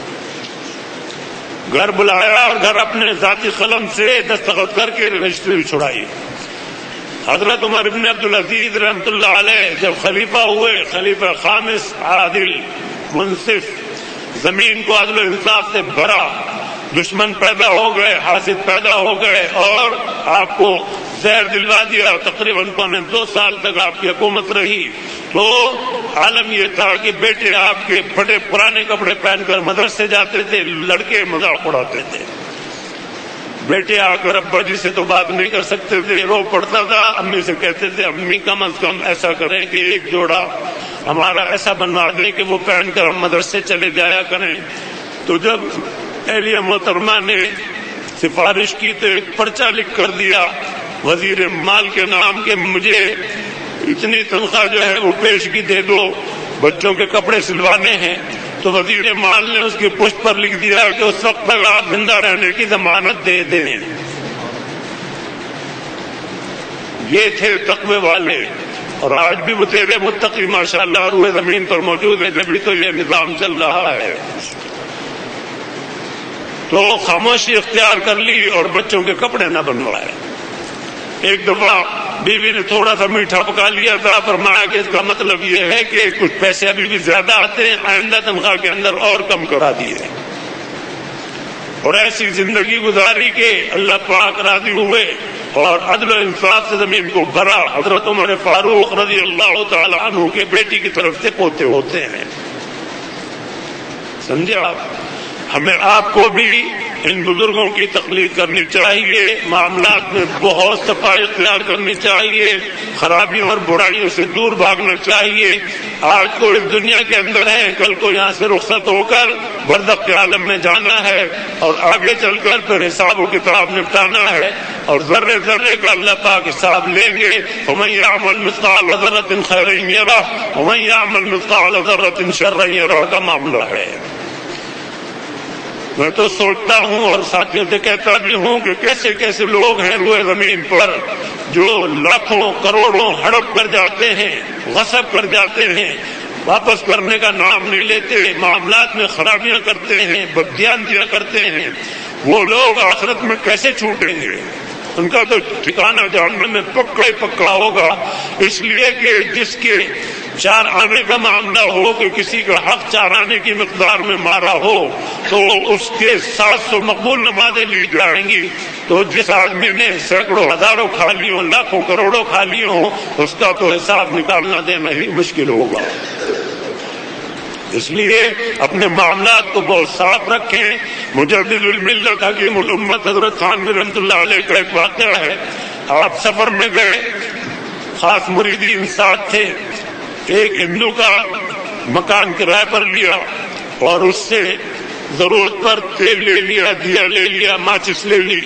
گھر بلایا اور گھر اپنے ذاتی قلم سے دستخط کر کے رجسٹری چھڑائی۔ حضرت عمر بن عبدالعزیز رحمۃ اللہ علیہ جب خلیفہ ہوئے، خلیفہ خامس عادل منصف، زمین کو عدل و انصاف سے بھرا، دشمن پیدا ہو گئے، حاسد پیدا ہو گئے اور آپ کو زہر دلوا دیا، تقریباً 2 سال تک آپ کی حکومت رہی، تو عالم یہ تھا کہ بیٹے آپ کے پھٹے پرانے کپڑے پہن کر مدرسے جاتے تھے، لڑکے مذاق اڑاتے تھے، بیٹے آ کر ابا جی سے تو بات نہیں کر سکتے تھے، رو پڑتا تھا، امی سے کہتے تھے امی کم از کم ایسا کریں کہ ایک جوڑا ہمارا ایسا بنوا دیں کہ وہ پہن کر ہم مدرسے چلے جایا کریں۔ تو جب اہلیہ محترمہ نے سفارش کی تو ایک پرچہ لکھ کر دیا وزیر مال کے نام کہ مجھے اتنی تنخواہ جو ہے وہ پیشگی دے دو، بچوں کے کپڑے سلوانے ہیں۔ تو وزیر مال نے اس کی پشت پر لکھ دیا کہ اس وقت تک آپ زندہ رہنے کی ضمانت دے دیں۔ یہ تھے تقوی والے، اور آج بھی وہ تیرے متقی ماشاءاللہ روئے زمین پر موجود ہیں، جبھی تو یہ نظام چل رہا ہے۔ تو خاموشی اختیار کر لی اور بچوں کے کپڑے نہ بنوائے۔ ایک دفعہ بیوی نے تھوڑا سا میٹھا پکا لیا تھا، فرمایا کہ اس کا مطلب یہ ہے کہ کچھ پیسے ابھی بھی زیادہ آتے ہیں، آئندہ تنخواہ کے اندر اور کم کرا دیے، اور ایسی زندگی گزاری کہ اللہ پاک راضی ہوئے اور عدل و انصاف سے زمین کو بھرا۔ حضرت عمر فاروق رضی اللہ تعالی عنہ کے بیٹی کی طرف سے پوتے ہوتے ہیں۔ سمجھے آپ؟ ہمیں آپ کو بھی ان بزرگوں کی تقلید کرنی چاہیے، معاملات میں بہت صفائی اختیار کرنی چاہیے، خرابیوں اور برائیوں سے دور بھاگنا چاہیے۔ آج کو اس دنیا کے اندر ہے، کل کو یہاں سے رخصت ہو کر برزخ کے عالم میں جانا ہے، اور آگے چل کر پھر حساب و کتاب نپٹانا ہے، اور ذرے ذرے کا اللہ پاک حساب لیں گے۔ وَمَن يَعْمَلْ مِثْقَالَ ذَرَّةٍ خَيْرًا يَرَهُ وَمَن يَعْمَلْ مِثْقَالَ ذَرَّةٍ شَرًّا يَرَهُ کا معاملہ ہے۔ میں تو سوچتا ہوں اور ساتھیوں سے کہتا بھی ہوں کہ کیسے کیسے لوگ ہیں روئے زمین پر جو لاکھوں کروڑوں ہڑپ کر جاتے ہیں، غصب کر جاتے ہیں، واپس کرنے کا نام نہیں لیتے، معاملات میں خرابیاں کرتے ہیں، بددیانتیاں کرتے ہیں۔ وہ لوگ آخرت میں کیسے چھوٹیں گے؟ ان کا تو ٹھکانہ جہنم میں پکا ہی پکا ہوگا۔ اس لیے کہ جس کے 4 آنے کا معاملہ ہو کہ کسی کا حق 4 آنے کی مقدار میں مارا ہو تو اس کے 700 مقبول نمازیں لی جائیں گی، تو جس آدمی نے سینکڑوں ہزاروں کھا لی ہوں، لاکھوں کروڑوں کھا لی ہوں، اس کا تو حساب نکالنا دینا ہی مشکل ہوگا۔ اس لیے اپنے معاملات کو بہت صاف رکھیں. مجدد الملت حکیم الامت حضرت خان رحمۃ اللہ علیہ کا ایک واقعہ ہے. آپ سفر میں گئے، خاص مریدین ساتھ تھے. ایک ہندو کا مکان کرائے پر لیا اور اس سے ضرورت پر تیل لے لیا، دیا لے لیا، ماچس لے لی.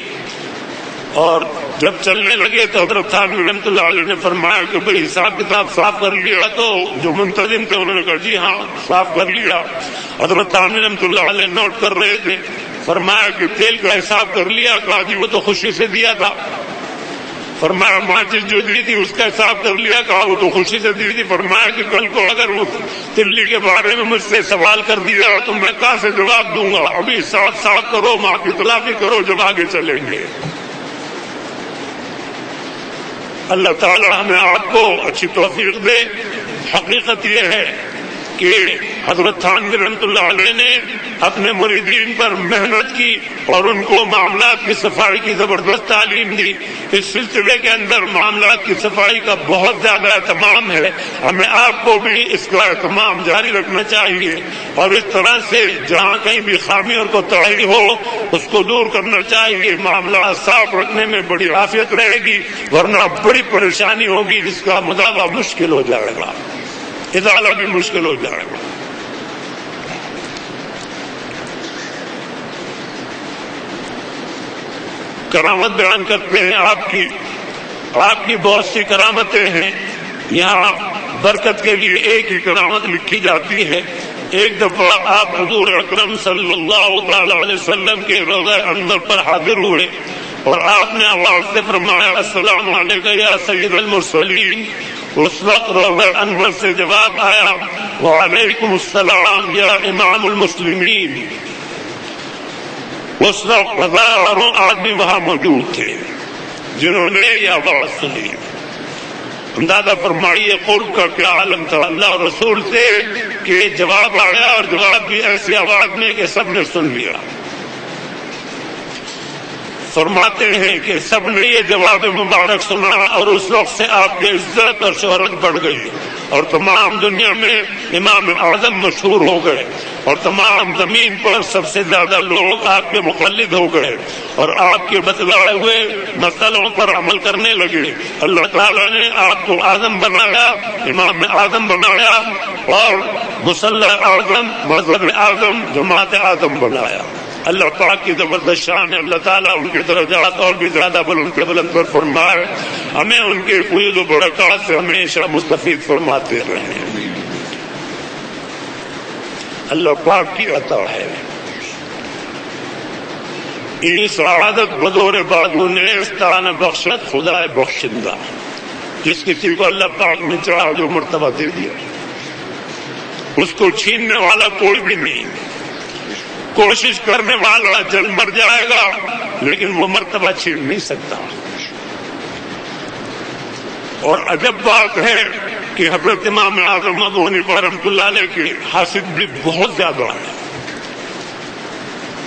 اور جب چلنے لگے تو حضرت خان رحمۃ اللہ علیہ نے فرمایا کہ بھائی حساب کتاب صاف کر لیا؟ تو جو منتظم تھے انہوں نے کہا جی ہاں صاف کر لیا. حضرت خان رحمۃ اللہ علیہ نوٹ کر رہے تھے. فرمایا کہ تیل کا حساب کر لیا؟ کہا جی وہ تو خوشی سے دیا تھا. فرمایا ماچس جو دی تھی اس کا حساب کر لیا؟ کہا وہ تو خوشی سے دی تھی. فرمایا کہ کل کو اگر وہ تلی کے بارے میں مجھ سے سوال کر دیا تو میں کہاں سے جواب دوں گا؟ ابھی صاف صاف کرو، ماں کی تلافی کرو، جب آگے چلیں گے. اللہ تعالی ہمیں آپ کو اچھی توفیق دے. حقیقت یہ ہے کہ حضرت تھانوی رحمۃ اللہ علیہ نے اپنے مریدین پر محنت کی اور ان کو معاملات کی صفائی کی زبردست تعلیم دی. اس سلسلے کے اندر معاملات کی صفائی کا بہت زیادہ اہتمام ہے. ہمیں آپ کو بھی اس کا اہتمام جاری رکھنا چاہیے اور اس طرح سے جہاں کہیں بھی خامی اور کوتاہی ہو اس کو دور کرنا چاہیے. معاملات صاف رکھنے میں بڑی عافیت رہے گی، ورنہ بڑی پریشانی ہوگی جس کا مداوع مشکل ہو جائے گا، ازالہ بھی مشکل ہو جائے گا. کرامت بیان کرتے ہیں آپ کی بہت سی کرامتیں ہیں. یہاں برکت کے لیے ایک ہی کرامت لکھی جاتی ہے. ایک دفعہ آپ حضور اکرم صلی اللہ تعالی علیہ وسلم کے روضہ انور پر حاضر ہوئے اور آپ نے آواز سے فرمایا السلام علیکم یا سید المرسلین. اس وقت روضہ انور سے جواب آیا وعلیکم السلام یا امام المسلمین. اس وقت ہزاروں آدمی وہاں موجود تھے جنہوں نے یہ آواز سنی. اندازہ فرمائیے قرب کا کیا عالم تھا اللہ اور رسول سے کہ جواب آیا اور جواب بھی ایسی آواز میں کہ سب نے سن لیا. فرماتے ہیں کہ سب نے یہ جواب مبارک سنا اور اس وقت سے آپ کی عزت اور شہرت بڑھ گئی اور تمام دنیا میں امام اعظم مشہور ہو گئے اور تمام زمین پر سب سے زیادہ لوگ آپ کے مقلد ہو گئے اور آپ کے بتلائے ہوئے مسئلوں پر عمل کرنے لگے. اللہ تعالیٰ نے آپ کو اعظم بنایا، امام اعظم بنایا اور مصلی اعظم، مذہب اعظم، جماعت اعظم بنایا. اللہ پاک کی زبردست شان ہے. اللہ تعالیٰ ان کے درجات اور بھی زیادہ بلند پر فرمائے. ہمیں ان کے فیض و برکات سے ہمیشہ مستفید فرماتے رہے. اللہ پاک کی عطا ہے. اس سعادت بدور بازو نے استعانہ بخشت خدا بخشندہ. جس کسی کو اللہ پاک نے چاہا جو مرتبہ دے دیا اس کو چھیننے والا کوئی بھی نہیں. کوشش کرنے والا جل مر جائے گا لیکن وہ مرتبہ چھین نہیں سکتا. اور عجب بات ہے کہ حضرت امام اعظم ابو حنیفہ رحمۃ اللہ علیہ کی حاصل بھی بہت زیادہ ہے.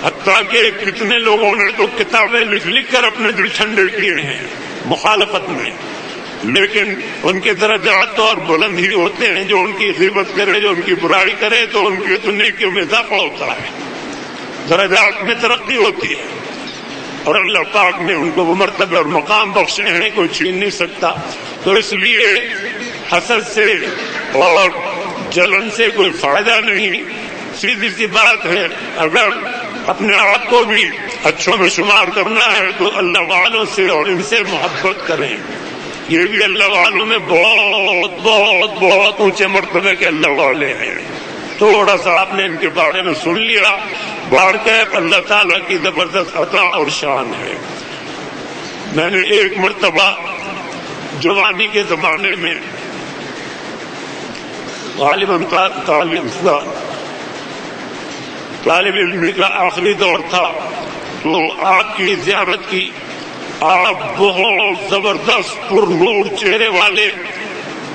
حتیٰ کہ کتنے لوگوں نے تو کتابیں لکھ کر اپنے دل ٹھنڈے کیے ہیں مخالفت میں، لیکن ان کے درجات اور بلند ہی ہوتے ہیں. جو ان کی غیبت کرے، جو ان کی برائی کرے تو ان کی نیکیوں میں اضافہ ہوتا ہے، درجات میں ترقی ہوتی ہے. اور اللہ پاک نے ان کو وہ مرتبہ اور مقام بخشے ہیں کوئی چھین نہیں سکتا. تو اس لیے حسد سے اور جلن سے کوئی فائدہ نہیں. سیدھی سی بات ہے اگر اپنے آپ کو بھی اچھوں میں شمار کرنا ہے تو اللہ والوں سے اور ان سے محبت کریں. یہ بھی اللہ والوں میں بہت بہت بہت اونچے مرتبے کے اللہ والے ہیں. تھوڑا سا آپ نے ان کے بارے میں سن لیا، بڑھ کے اللہ تعالیٰ کی زبردست عطا اور شان ہے. میں نے ایک مرتبہ جوانی کے زمانے میں طالب علم کا آخری دور تھا تو آپ کی زیارت کی. آپ بہت زبردست پر نور چہرے والے،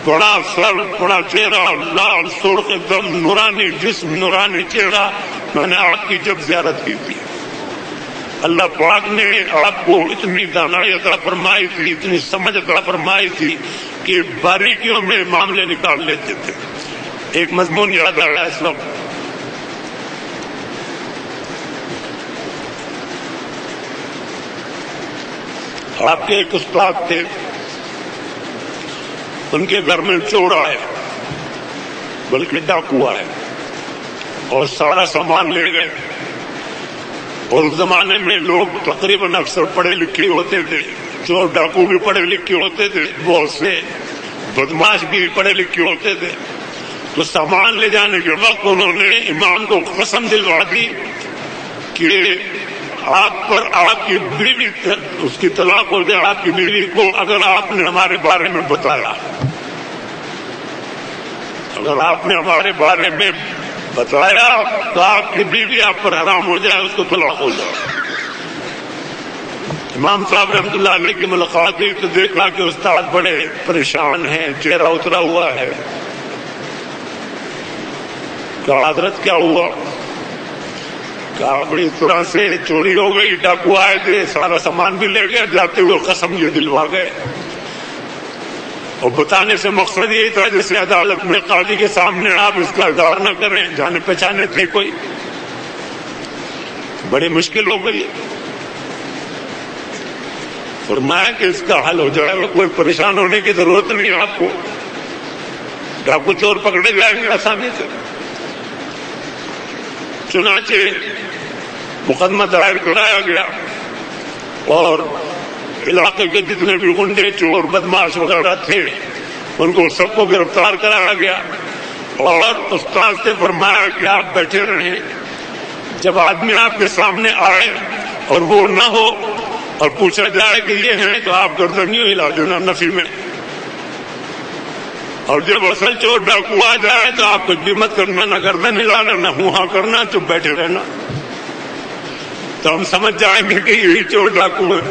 بڑا سر، بڑا چہرہ، لال سرخ ایک دم نورانی جسم، نورانی چہرہ. میں نے آپ کی جب زیارت کی تھی اللہ پاک نے آپ کو اتنی دانائی عطا فرمائی تھی، اتنی سمجھ عطا فرمائی تھی کہ باریکیوں میں معاملے نکال لیتے تھے. ایک مضمون یاد آ رہا ہے اس وقت. آپ کے ایک استاد تھے، ان کے گھر میں چور آئے، بلکہ ڈاکو آئے اور سارا سامان لے گئے. اور اس زمانے میں لوگ تقریباً اکثر پڑھے لکھے ہوتے تھے، چور ڈاکو بھی پڑھے لکھے ہوتے تھے، بہت سے بدماش بھی پڑھے لکھے ہوتے تھے. تو سامان لے جانے کے وقت انہوں نے امام کو قسم دلوا دی کہ آپ پر آپ کی بیوی اس کی طلاق ہو جائے، آپ کی بیوی کو اگر آپ نے ہمارے بارے میں بتایا، اگر آپ نے ہمارے بارے میں بتایا تو آپ کی بیوی آپ پر حرام ہو جائے، اس کو طلاق ہو جائے. امام صاحب رحمۃ اللہ علیہ کی ملاقات ہوئی تو دیکھا کہ استاد بڑے پریشان ہیں، چہرہ اترا ہوا ہے. کہا حضرت کیا ہوا؟ کہا بڑی طرح سے چوری ہو گئی، ڈاکو آئے تھے، سارا سامان بھی لے گئے، جاتے ہوئے قسم یہ دلوا گئے. اور بتانے سے مقصد یہی تھا جیسے عدالت میں قاضی کے سامنے آپ اس کا اظہار نہ کریں، جانے پہچانے تھے کوئی. بڑی مشکل ہو گئی. فرمایا کہ اس کا حل ہو جائے گا، کوئی پریشان ہونے کی ضرورت نہیں ہے آپ کو، ڈاکو چور پکڑے جائیں گے آسانی سے. چنانچہ مقدمہ دائر کرایا گیا اور علاقے کے جتنے بھی گنڈے چور بدماش وغیرہ تھے ان کو سب کو گرفتار کرایا گیا. اور استاد سے فرمایا کہ آپ بیٹھے رہیں، جب آدمی آپ کے سامنے آئے اور وہ نہ ہو اور پوچھا جائے کہ یہ ہیں تو آپ گردن یوں ہلا دینا نفی میں، اور جب اصل چور ڈاکو آ جائے تو آپ کچھ بھی مت کرنا، نہ گردن ہلانا نہ ہوں ہاں کرنا، چپ بیٹھے رہنا. تو ہم سمجھ جائیں گے کہ یہی چور ڈاکو ہے.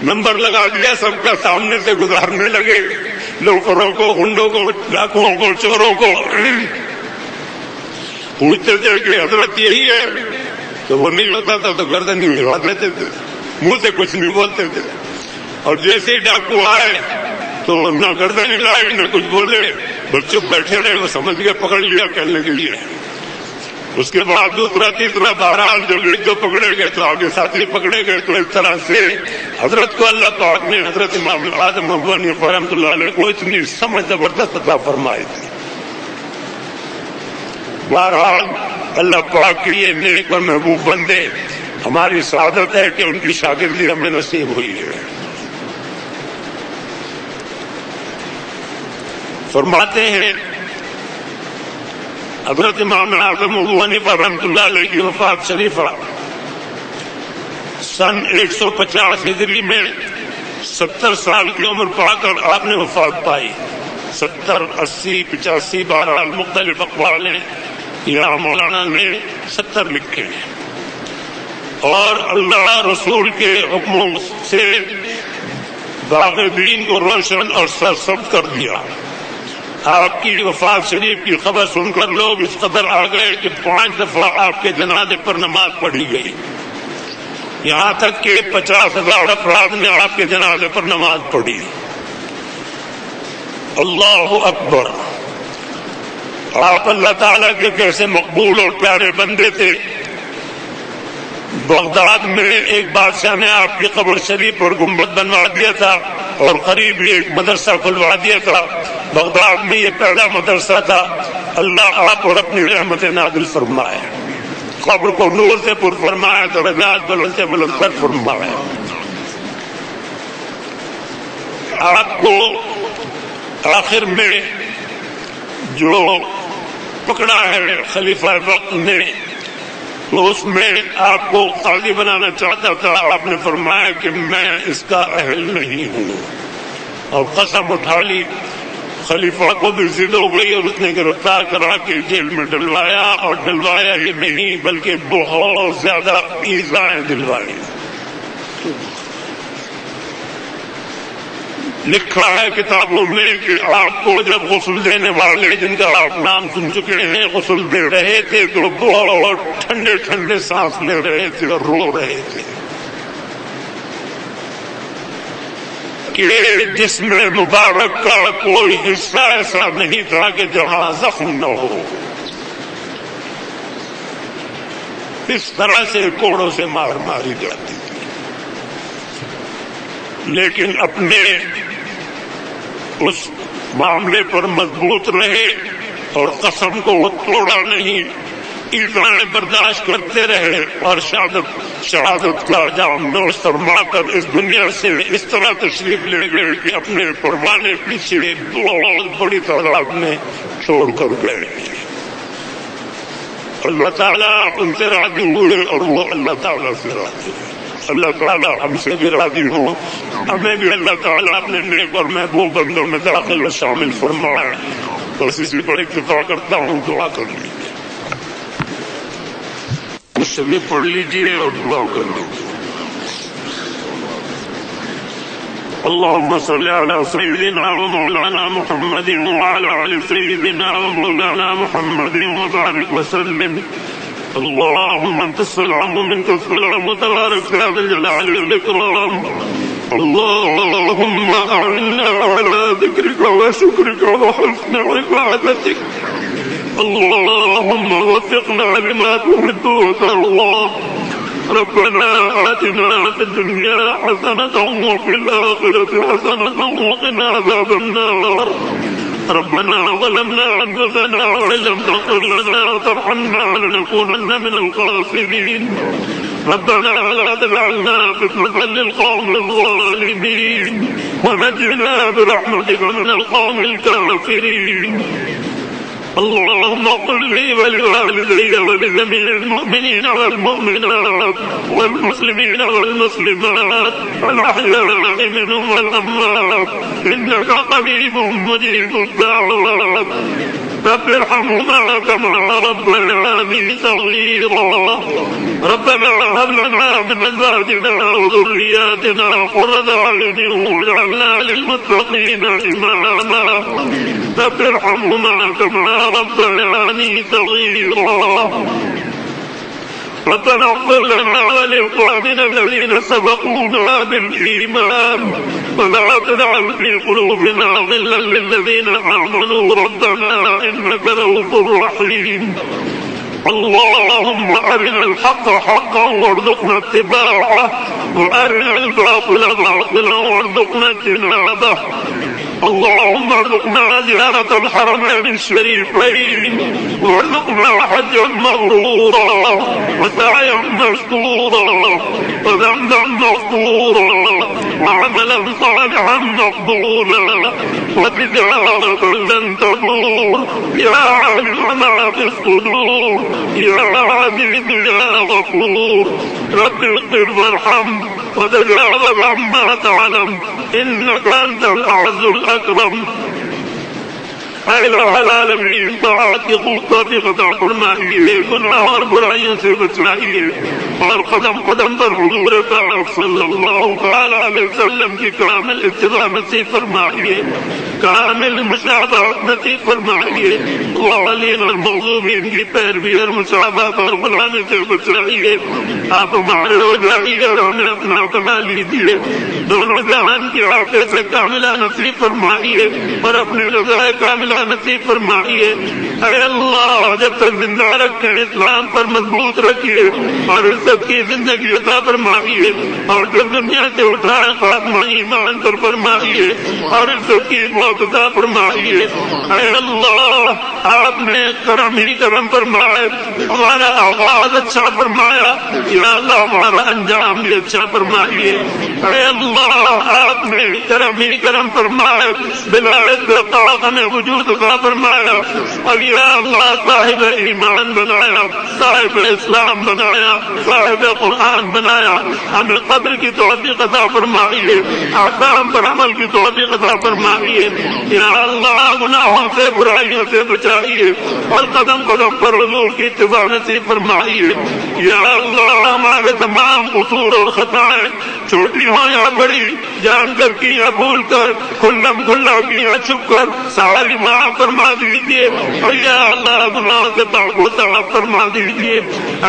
نمبر لگا دیا، سب کا سامنے سے گزارنے لگے، لوکروں کو، گنڈوں کو، ڈاکوؤں کو، چوروں کو. پوچھتے تھے کہ حضرت یہی ہے، تو وہ نہیں ہوتا تھا تو گردن ہی ہلا دیتے تھے، منہ سے کچھ نہیں بولتے تھے. اور جیسے ہی ڈاکو آئے تو نہ گردن ہلائے نہ کچھ بولے، بس چپ بیٹھے رہے. وہ سمجھ گئے پکڑ لیا کہنے کے لیے. اس کے بعد دوسرا تیسرا بہرحال جو پکڑے گئے تو آگے ساتھی پکڑے گئے. تو اس طرح سے حضرت کو اللہ پاک نے حضرت امام اعظم ابو حنیفہ رحمۃ اللہ علیہ کو اتنی سمجھ زبردست عطا فرمائی تھی. بہرحال اللہ پاک کے لیے نیک اور محبوب بندے، ہماری سعادت ہے کہ ان کی شاگردی ہمیں نصیب ہوئی ہے. فرماتے ہیں حضرت امام اعظم ابو حنیفہ رحمۃ اللہ علیہ کی وفات شریفہ سن 150 ہجری میں 70 سال کی عمر پا کر آپ نے وفات پائی. 70 80 85 بہرحال مختلف اقوال ہیں، یہاں مولانا نے 70 لکھے ہیں. اور اللہ رسول کے حکموں سے باغ دین کو روشن اور سرسبز کر دیا. آپ کی وفات شریف کی خبر سن کر لوگ اس قدر آ گئے کہ 5 دفعہ آپ کے جنازے پر نماز پڑھی گئی، یہاں تک کہ 50,000 افراد نے آپ کے جنازے پر نماز پڑھی. اللہ اکبر. آپ اللہ تعالیٰ کے کیسے مقبول اور پیارے بندے تھے. بغداد میں ایک بادشاہ نے آپ کی قبر شریف پر گنبد بنوا دیا تھا اور قریب ہی ایک مدرسہ کھلوا دیا تھا. بغداد میں یہ پہلا مدرسہ تھا. اللہ آپ اور اپنی رحمت نازل فرمائے، قبر کو نور سے پر فرمائے، درجات بلند سے بلند کر فرمائے. آپ کو آخر میں جو پکڑا ہے خلیفہ وقت نے، تو اس میں آپ کو قاضی بنانا چاہتا تھا. آپ نے فرمایا کہ میں اس کا اہل نہیں ہوں، اور قسم اٹھا لی. خلیفہ کو بھی ضد ہو گئی اور اس نے گرفتار کرا کے جیل میں ڈلوایا، اور ڈلوایا ہی نہیں بلکہ بہت زیادہ ایذائیں دلوائی. لکھا ہے کتابوں میں کہ آپ کو جب غسل دینے والے جن کا آپ نام سن چکے ہیں غسل دے رہے تھے تو بہت ٹھنڈے ٹھنڈے سانس لے رہے تھے اور رو رہے تھے کہ جسم مبارک کا کوئی حصہ ایسا نہیں تھا کہ جہاں زخم نہ ہو. اس طرح سے کوڑوں سے مار ماری جاتی تھی. لیکن اپنے اس معاملے پر مضبوط رہے اور قسم کو وہ توڑا نہیں، ایزائیں برداشت کرتے رہے اور شہادت کا جام نوش فرما کر اس دنیا سے اس طرح تشریف لے گئے کہ اپنے پروانے پیچھے بہت بڑی تعداد میں چھوڑ کر گئے۔ اللہ تعالیٰ ان سے راضی ہوئے اور وہ اللہ تعالیٰ سے راضی ہوئے۔ اللہ تعالیٰ ہم سے بھی راضی ہوں، ہمیں بھی اللہ تعالیٰ اپنے نیک اور محبوب بندوں میں داخل و شامل فرمائے۔ بس اسی پر اکتفا کرتا ہوں، دعا کر لیجیے، مجھ سے بھی پڑھ لیجیے اور دعا کر لیجیے۔ اللهم صل على سيدنا ومولانا محمد وعلى آل سيدنا ومولانا محمد وبارك وسلم۔ اللهم انت السلام ومنك السلام تبارك يا ذا الجلال والاكرام۔ اللهم اعنا على ذكرك وشكرك وحسن عبادتك۔ اللهم وفقنا لما تحب وترضى۔ ربنا آتنا في الدنيا حسنة وفي الآخرة حسنة وقنا عذاب النار۔ ربنا ظلمنا أنفسنا وإن لم تغفر لنا وترحمنا لنكونن من الخاسرين۔ ربنا لا تجعلنا فتنة للقوم الظالمين ونجنا برحمتك من القوم الكافرين۔ اللهم اغفر لي ولوالدي ولجميع المؤمنين والمؤمنات والمسلمين والمسلمات الأحياء منهم والأموات إنك قريب مجيب الدعوات۔ رب ارحمهما كما ربياني صغيرا۔ ربنا هب لنا من أزواجنا وذرياتنا قرة أعين واجعلنا للمتقين إماما۔ رب ارحمهما كما ربياني صغيرا۔ ربنا اغفر لنا ولإخواننا الذين سبقونا بالإيمان ولا تجعل في قلوبنا غلا للذين آمنوا ربنا إنك رؤوف رحيم۔ اللهم أرنا الحق حقا وارزقنا اتباعه وأرنا الباطل باطلا وارزقنا اجتنابه۔ اللهم ارزقنا زيارة الحرمين الشريفين وارزقنا حجا مبرورا وسعيا مشكورا وذنبا مغفورا وعملا صالحا مقبولا وتجارة لن تبور يا عالم ما في الصدور يا عزيز يا غفور۔ رب اغفر وارحم وتجاوز عما تعلم إنك أنت الأعز الأكرم۔ اے الہ العالمین طاعت کی خوبصورتی قطع فرمائیے، گناہ اور برائیوں سے بچائیے، اور قدم قدم پر حضور پاک صلی اللہ تعالی علیہ وسلم کی کامل اتباع نصیب فرمائیے، کامل مشابہت نصیب فرمائیے، والین المغضوبین کی پیروی اور مشابہت اور غلامی سے بچائیے۔ آپ ہمارے روزائی اور ہمیں اپنا بنا لیجیے، دونوں جہان کی عافیت سے کاملہ نصیب فرمائیے اور اپنی رضا کاملہ نصیب فرمائیے۔ اے اللہ جب تک زندہ رکھیں اسلام پر مضبوط رکھیے اور عزت کی زندگی عطا فرمائیے، اور جب دنیا سے اٹھائیں خاتمہ ایمان پر فرمائیے اور عزت کی موت عطا فرمائیے۔ اے اللہ آپ نے کرم ہی کرم فرمائے، ہمارا آغاز اچھا فرمایا، یا اللہ ہمارا انجام بھی اچھا فرمائیے۔ اے اللہ آپ نے کرم ہی کرم فرمائے، بلا استحقاق ہمیں وجود عطا فرمایا، اور یا اللہ صاحب ایمان بنایا، صاحب اسلام بنایا، صاحب قرآن بنایا، ہمیں قبر کی توفیق عطا فرمائیے، احکام پر عمل کی توفیق عطا فرمائیے۔ یا اللہ گناہوں سے برائیوں سے بچائیے اور قدم قدم پر حضور کی اتباع نصیب فرمائیے۔ یا اللہ ہمارے تمام قصور اور خطائیں چھوٹی ہوں یا بڑی، جان کر کی یا بھول کر، کھلم کھلا کی یا چھپ کر، ساری معاف فرما دیجیے، اور یا اللہ گناہ سے پاک و صاف فرما دیجیے۔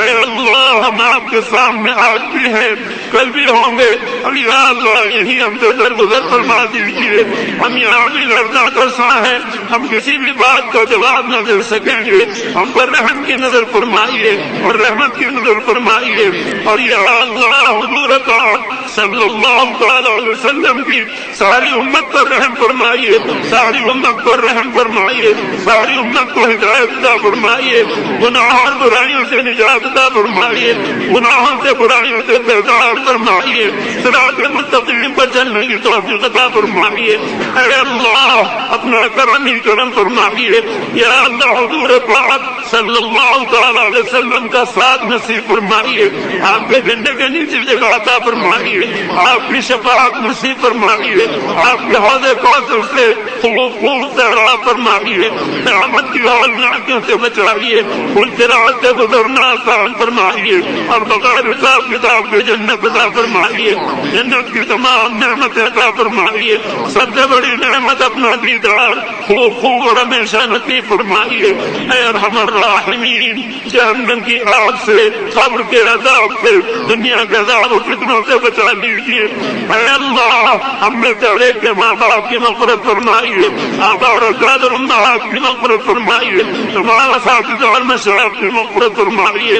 اے اللہ ہمارے آپ کے سامنے آج بھی ہیں، کل بھی ہوں گے، اور یا اللہ یہی ہم سے درگزر فرما دیجیے۔ ہم یہاں بھی لڑنا کرساں ہیں، ہم کسی بھی بات کا جواب نہ دے سکیں گے، ہم پر رحم کی نظر فرمائیے اور رحمت کی نظر فرمائیے، اور یا اللہ حضور پاک صلی اللہ تعالی علیہ وسلم کی ساری امت پر رحم فرمائیے، ساری امت پر رحم فرمائیے، ساری امت کو ہدایت عطا فرمائیے، گناہوں اور برائیوں سے نجات عطا فرمائیے، گناہوں سے برائیوں سے بیزار فرمائیے، صراط مستقیم پر چلنے کی توفیق عطا فرمائیے۔ اے اللہ اپنا کرم ہی کرم فرمائیے، یا اللہ حضور پاک صلی اللہ تعالی علیہ وسلم کا ساتھ نصیب فرمائیے، آپ کے جھنڈے کے نیچے جگہ عطا فرمائیے، آپ کی شفاعت نصیب فرمائیے، آپ کے حوض کوثر سے خوب صحرا فرمائیے، نعمت کی نعمتوں سے بچائیے، ان صراط سے گزرنا آسان فرمائیے، اور بغیر حساب کتاب کے جنت عطا فرمائیے، جنت کی تمام نعمتیں عطا فرمائیے، سب سے بڑی نعمت اپنا دیدار خوب اور ہمیشہ نصیب فرمائیے۔ اے ارحم الراحمین، جہنم کی آگ سے، قبر کے عذاب سے، دنیا کے عذاب و فتنوں سے بچا لیجیے۔ اے اللہ ہم میں سے ایک کے ماں باپ کی مغفرت فرمائیے، آبا اور اجداد امہات کی مغفرت فرمائیے، تمام اساتذہ اور مشائخ کی مغفرت فرمائیے،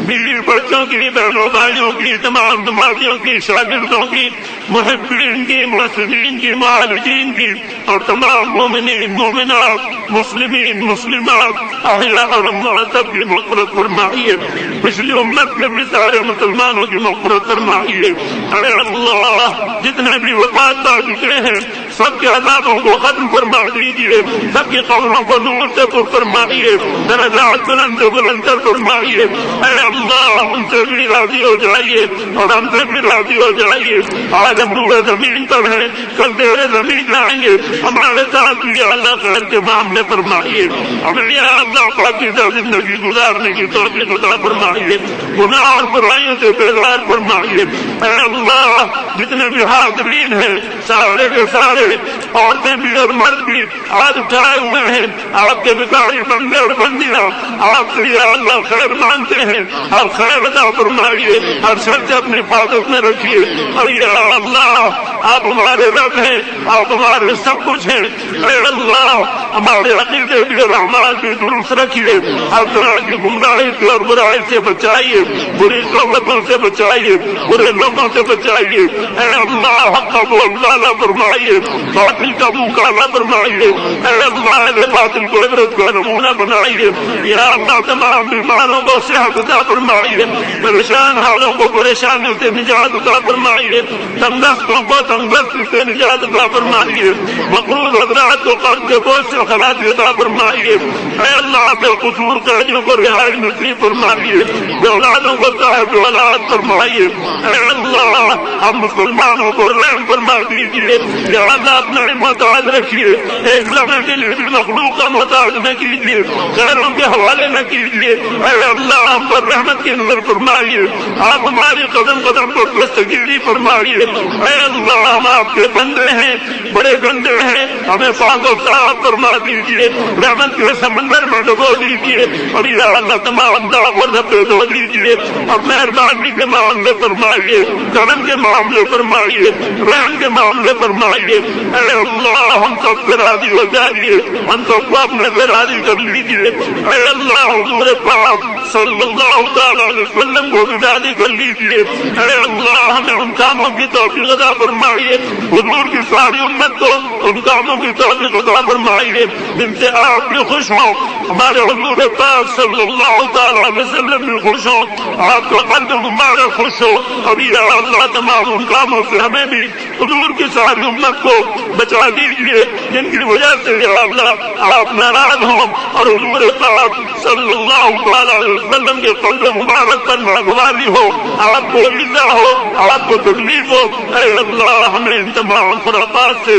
بیوی بچوں کی، بہنوں بھائیوں کی، تمام دماغیوں کی، شاگردوں کی، محبین کی، محسنین کی، معالجین کی، اور تمام مومنین مومنات، مسلمین مسلمات، احیاء اور اموات سب کی مغفرت فرمائیے، پچھلی امت کے بھی سارے مسلمانوں کی مغفرت فرمائیے۔ اے اللہ جتنے بھی وفات پا چکے ہیں سب کے عذابوں کو ختم فرما دیجیے، سب کی قبروں کو نور سے پر فرمائیے، درجات بلند سے بلندر فرمائیے۔ اے اللہ ان سے بھی راضی ہو جائیے اور ہم سے بھی راضی ہو جائیے۔ آج ہم روئے زمین پر ہیں، کل دیرے زمین لائیں گے، ہمارے ساتھ بھی اللہ خیر کے معاملے فرمائیے، ہمیں یا اللہ پاکیزہ زندگی گزارنے کی توفیق عطا فرمائیے، گناہ اور برائیوں سے بیزار فرمائیے۔ اے اللہ جتنے بھی حاضرین ہیں سارے کے سارے عورتیں بھی اور مرد بھی آج اٹھائے ہوئے ہیں، آپ کے بھکاری بندے اور بندیاں آپ سے یا اللہ خیر مانتے ہیں، آپ خیر عطا فرمائیے، ہر شر سے اپنی حفاظت میں رکھیے، اور یا اللہ آپ ہمارے رب ہیں، آپ ہمارے سب کچھ ہیں۔ اے اللہ ہمارے عقیدے بھی اور اعمال بھی درست رکھیے، ہر طرح کی گمراہی سے اور برائی سے بچائیے، بری صحبتوں سے بچائیے، برے لوگوں سے بچائیے۔ اے اللہ حق کا بول بالا فرمائیے، باطل کا منہ کالا فرمائیے۔ اے اللہ باطل کو عبرت کا نمونہ بنائیے۔ یا اللہ تمام بیماروں کو صحت عطا فرمائیے، پریشان حالوں کو پریشانیوں سے نجات عطا فرمائیے، تنگستوں کو تنگستی سے نجات عطا فرمائیے، مقروض حضرات کو قرض کے بوجھ سے خلاصی عطا فرمائیے۔ اے اللہ بے قصور قیدیوں کو رہائی نصیب فرمائیے، بے اولادوں کو صاحب اولاد فرمائیے۔ اے اللہ ہم مسلمانوں کو رحم فرما دیجیے، یا اللہ اپنا محتاج رکھیے، ایک لمحے کے لیے بھی مخلوق کا محتاج نہ کیجیے، غیروں کے حوالے نہ کیجیے۔ اے اللہ ہم پر رحمت کی نظر فرمائیے، آپ ہماری قدم قدم پر دستگیری فرمائیے۔ اے اللہ ہم آپ کے بندے ہیں، بڑے گندے ہیں، ہمیں پاک و صاف فرما دیجیے، رحمت کے سمندر میں ڈبو دیجیے، اور یا اللہ تمام داغ و دھبے دھو دیجیے، اور مہربانی کے معاملے فرمائیے، کرم کے معاملے فرمائیے، رحم کے معاملے فرمائیے۔ اے اللہ ہم سب سے راضی ہو جائیے، ہم سب کو اپنے سے راضی کر لیجیے۔ اے اللہ حضور پاک صلی اللہ تعالی علیہ وسلم کو بھی راضی کر لیجیے۔ اے اللہ ہمیں ان کاموں کی توفیق عطا فرمائیے، حضور کی ساری امت کو ان کاموں کی توفیق عطا فرمائیے جن سے آپ بھی خوش ہوں، ہمارے حضور پاک صلی اللہ تعالی علیہ وسلم بھی خوش ہوں، آپ کا قلب مبارک خوش ہو، اور یا اللہ تمام ان کاموں سے ہمیں بھی حضور کی ساری امت کو بچا دیجیے جن کی وجہ سے یا اللہ آپ ناراض ہوں، اور حضور پاک صلی اللہ تعالی علیہ وسلم کے قلب مبارک پر ناگواری ہو، آپ کو ایزا ہو، آپ کو تکلیف ہو، اے اللہ ہمیں ان تمام خرافات سے،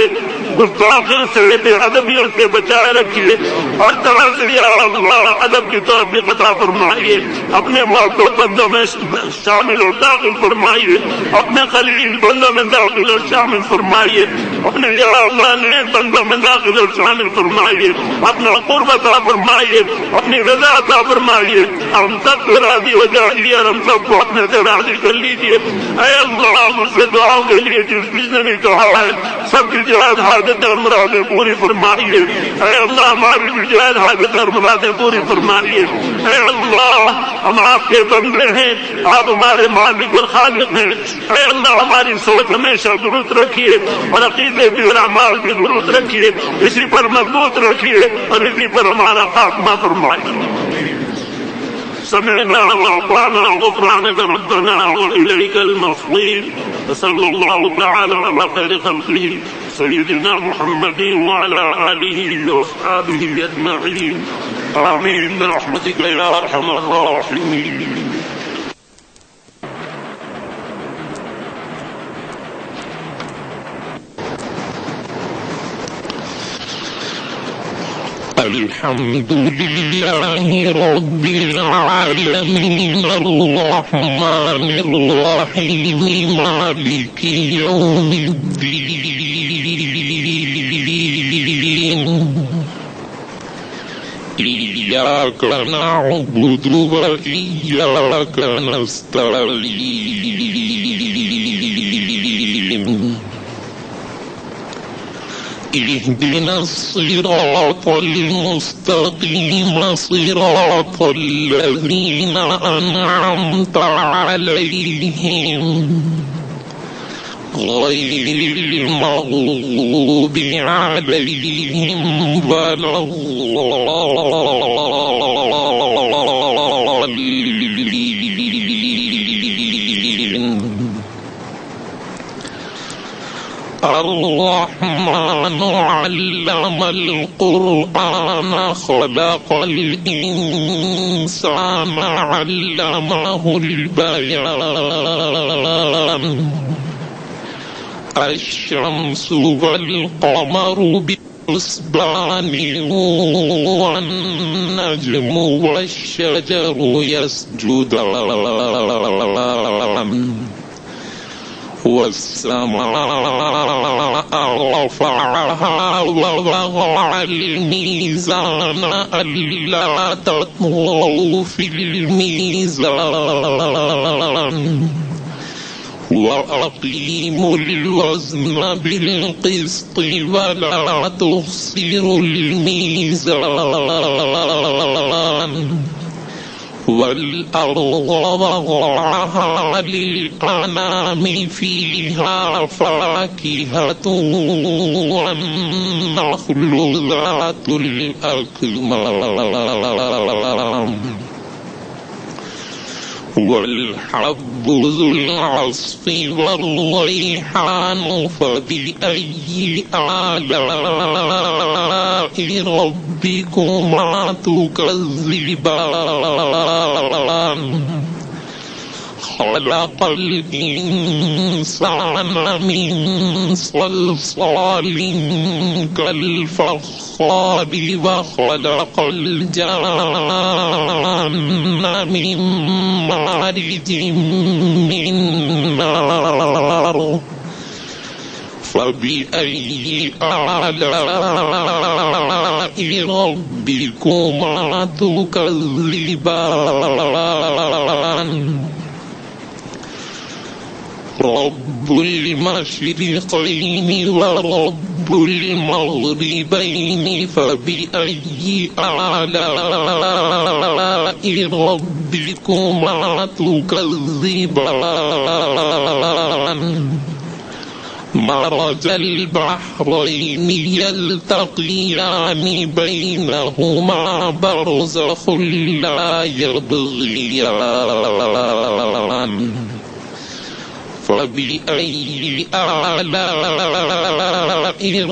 گستاخی سے، بے ادبیوں سے بچائے رکھیے، اور طرح سے یا اللہ ادب کی توفیق عطا فرمائیے، اپنے موقع بندوں میں شامل اور داخل فرمائیے، اپنے خلیل بندوں میں داخل اور شامل فرمائیے، اپنے یا اللہ نیک بندوں میں داخل اور شامل فرمائیے، اپنا قرب عطا فرمائیے، اپنی رضا عطا فرمائیے، ہم سب کو راضی ہو جائیے اور ہم سب کو اپنے سے راضی کر لیجیے۔ اے اللہ مجھ سے دعاؤں کے لیے جس کسی نے کہا ہے سب کی جائز حاجت اور مرادیں پوری فرمائیے۔ اے اللہ ہماری بھی جائز حاجت اور مرادیں پوری فرمائیے۔ اے اللہ ہم آپ کے بندے ہیں، آپ ہمارے مالک اور خالق ہیں۔ اے اللہ ہماری سوچ ہمیشہ درست رکھیے اور عقیدے بھی اور اعمال بھی درست رکھیے، اسی پر مضبوط رکھیے اور اسی پر ہمارا خاتمہ فرمائیے۔ سمعنا وأطعنا غفرانك ربنا وإليك المصير، وصلى الله تعالى على خير خلقه سيدنا محمد وعلى آله وأصحابه أجمعين، آمين برحمتك يا أرحم الراحمين۔ الحمد لله رب العالمين الرحمن الرحيم مالك يوم الدين إياك نعبد وإياك نستعين اهدنا الصراط المستقيم صراط الذين أنعمت عليهم غير المغضوب عليهم ولا الرحمن علم القرآن خلق الإنسان علمه البيان الشمس والقمر بحسبان والنجم والشجر يسجدان والسماء رفعها ووضع الميزان ألا تطغوا في الميزان وأقيموا الوزن بالقسط ولا تخسروا الميزان والأرض وضعها للأنام فيها فاكهة والنخل ذات الأكمام والحب ذو العصف والريحان فبأي آلاء ربكما تكذبان خلق الإنسان من صلصال كالفخار وخلق الجان من مارج من نار فبأي آلاء ربكما تكذبان رب المشرقين ورب المغربين فبأي آلاء ربكما تكذبان مرج البحرين يلتقيان بينهما برزخ لا يبغيان فبأي آلاء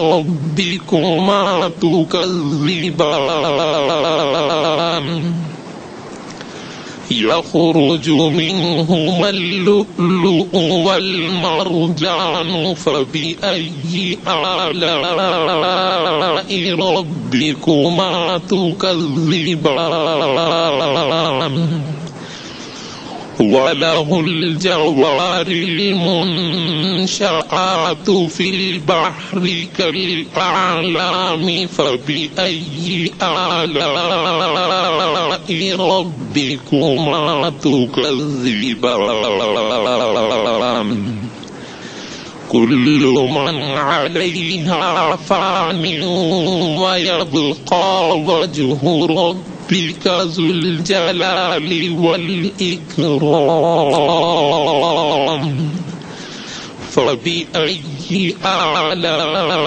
ربكما تكذبان يخرج منهما اللؤلؤ والمرجان فبأي آلاء ربكما تكذبان وله الجوار المنشآت في البحر كالأعلام فبأي آلاء ربكما تكذبان كل من عليها فان ويبقى وجه ربك ذو الجلال والإكرام فبأي آلاء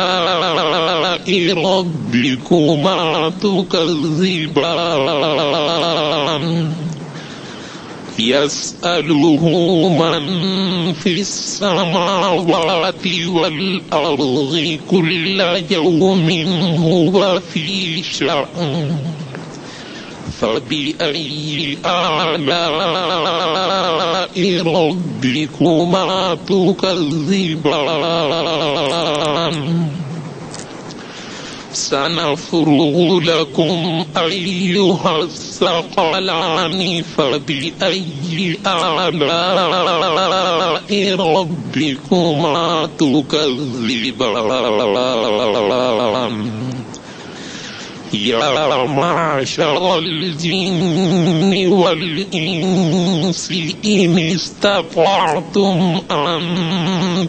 ربكما تكذبان يسأله من في السماوات والأرض كل يوم هو في شأن فبأي آلاء ربكما تكذبان سنفرغ لكم أيها الثقلان فبأي آلاء ربكما تكذبان يا معشر الجن والإنس إن استطعتم أن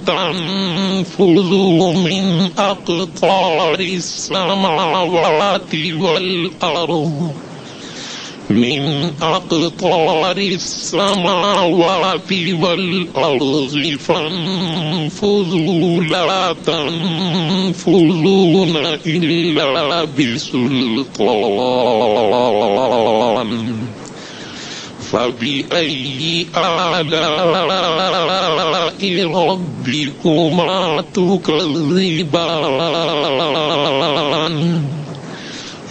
تنفذوا من أقطار السماوات والأرض من أقطار السماوات والأرض فانفذوا لا تنفذون إلا بسلطان فبأي آلاء ربكما تكذبان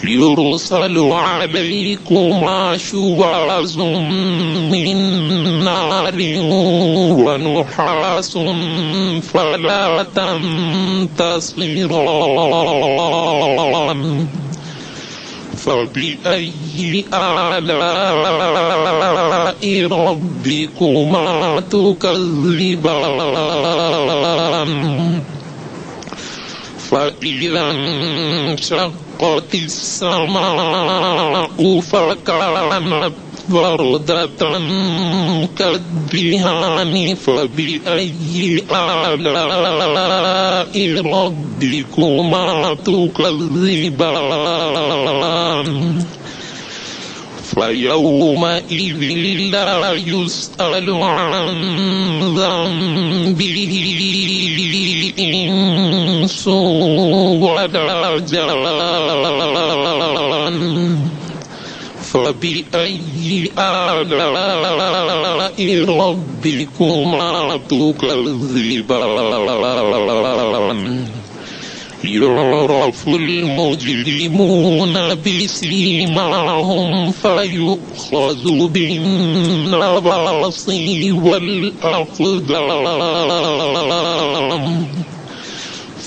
يرسل عليكما شواظ من نار ونحاس فلا تنتصران فبأي آلاء ربكما تكذبان فإذا انشقت السماء فكانت وردة كالدهان فبأي آلاء ربكما تكذبان فيومئذ لا يسأل عن ذنبه إنس ولا جان فبأي آلاء ربكما تكذبان يعرف المجرمون بسيماهم فيؤخذ بالنواصي والأقدام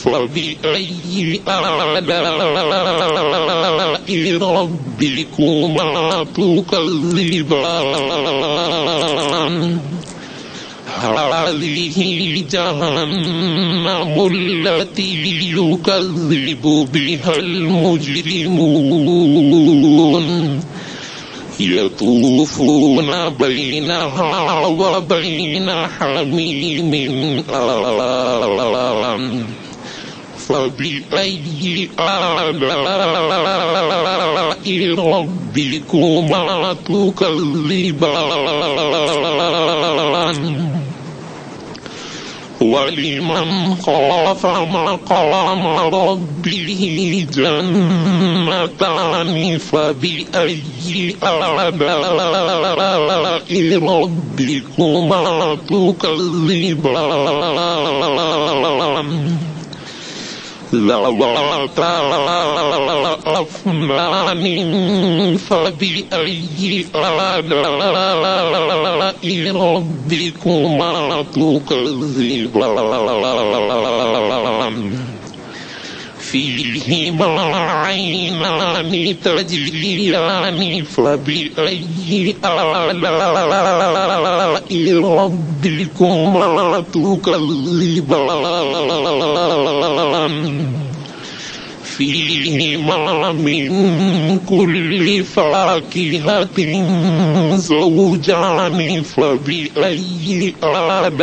فبأي آلاء ربكما تكذبان هذه جهنم التي يكذب بها المجرمون يطوفون بينها وبين حميم آن فبأي آلاء ربكما تكذبان ولمن خاف مقام ربه جنتان فبأي آلاء ربكما تكذبان أفنان فبأي آلاء ربكما تكذبان فيهما عينان تجريان فبأي آلاء ربكما تكذبان فيهما من كل فاكهة زوجان فبأي آلاء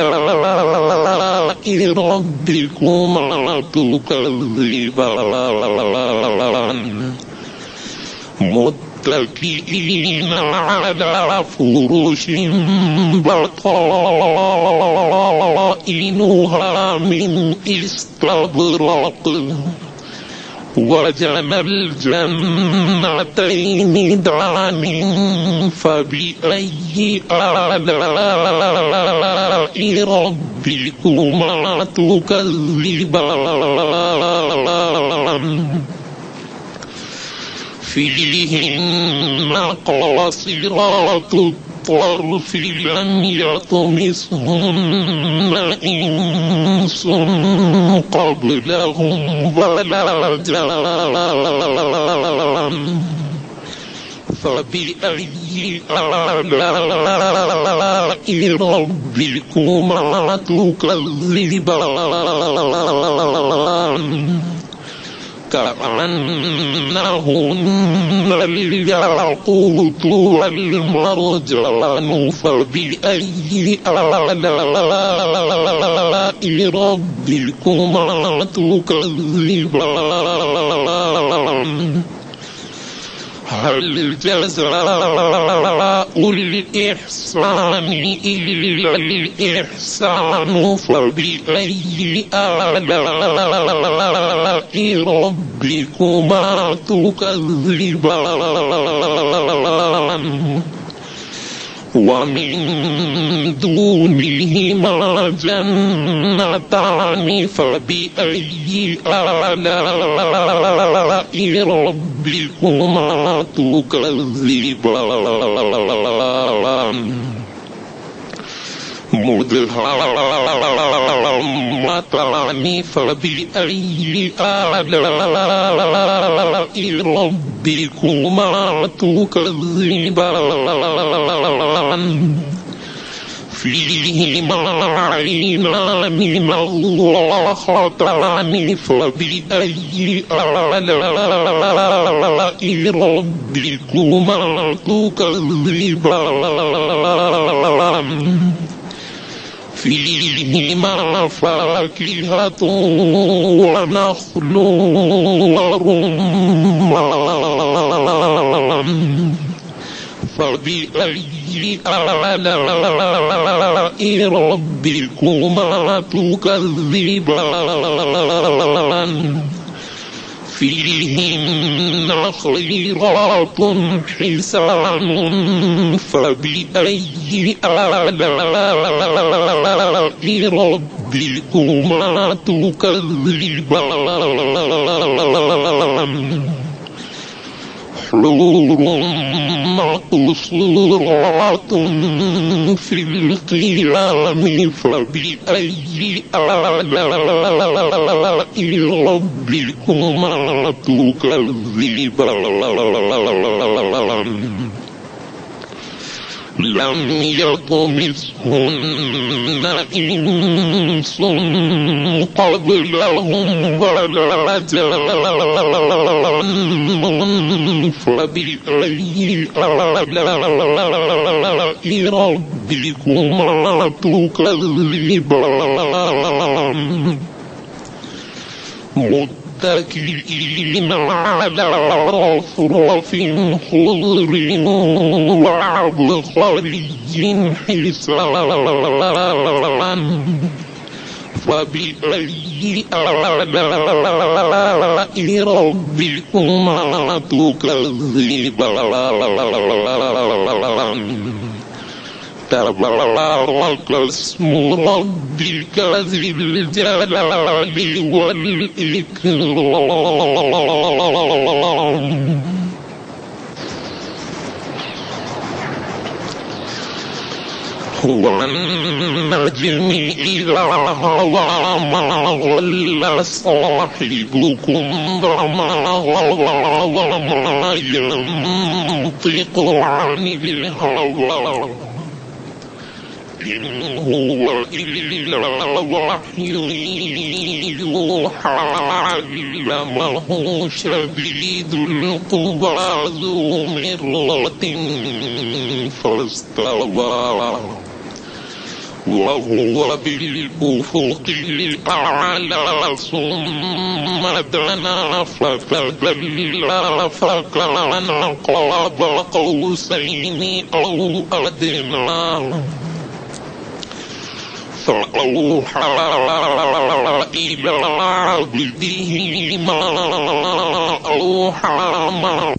ربكما تكذبان متكئين على فرش بطائنها من استبرق وجعلنا الجنتين دعان فبأي آلاء ربكما تكذبان فيهن قاصرات الطرف لم يطمثهن إنس قبلهم ولا جان فبأي آلاء ربكما تكذبان كأنهن الياقوت والمرجان فبأي آلاء ربكما تكذبان هل جزاء الإحسان إلا الإحسان فبأي آلاء ربكما تكذبان ومن دونهما جنتان فبأي آلاء ربكما تكذبان مدهامتان فبأي آلاء ربكما تكذبان فيهما عينان نضاختان فبأي آلاء ربكما تكذبان فيهما فاكهة ونخل ورمان فبأي آلاء ربكما تكذبان فيهن خيرات حسان فبأي آلاء ربكما تكذبان حور مقصورات في الخيام فبأي آلاء ربكما تكذبان لم يطمثهن إنس قبلهم ولا جان فبأي آلاء ربكما تكذبان متكئين على رفرف خضر وعبقري حسان فبأي آلاء ربكما تكذبان تبارك اسم ربك ذي الجلال والإكرام هو النجم إذا هوى ولا صاحبكم وما ينطق عن الهوى إن هو إلا وحي يوحى علمه شديد القوى ذو مرة فاستوى وهو بالأفق الأعلى ثم دنا فتدلى فكان قاب قوسين أو أدنى فأوحى إلى عبده ما أوحى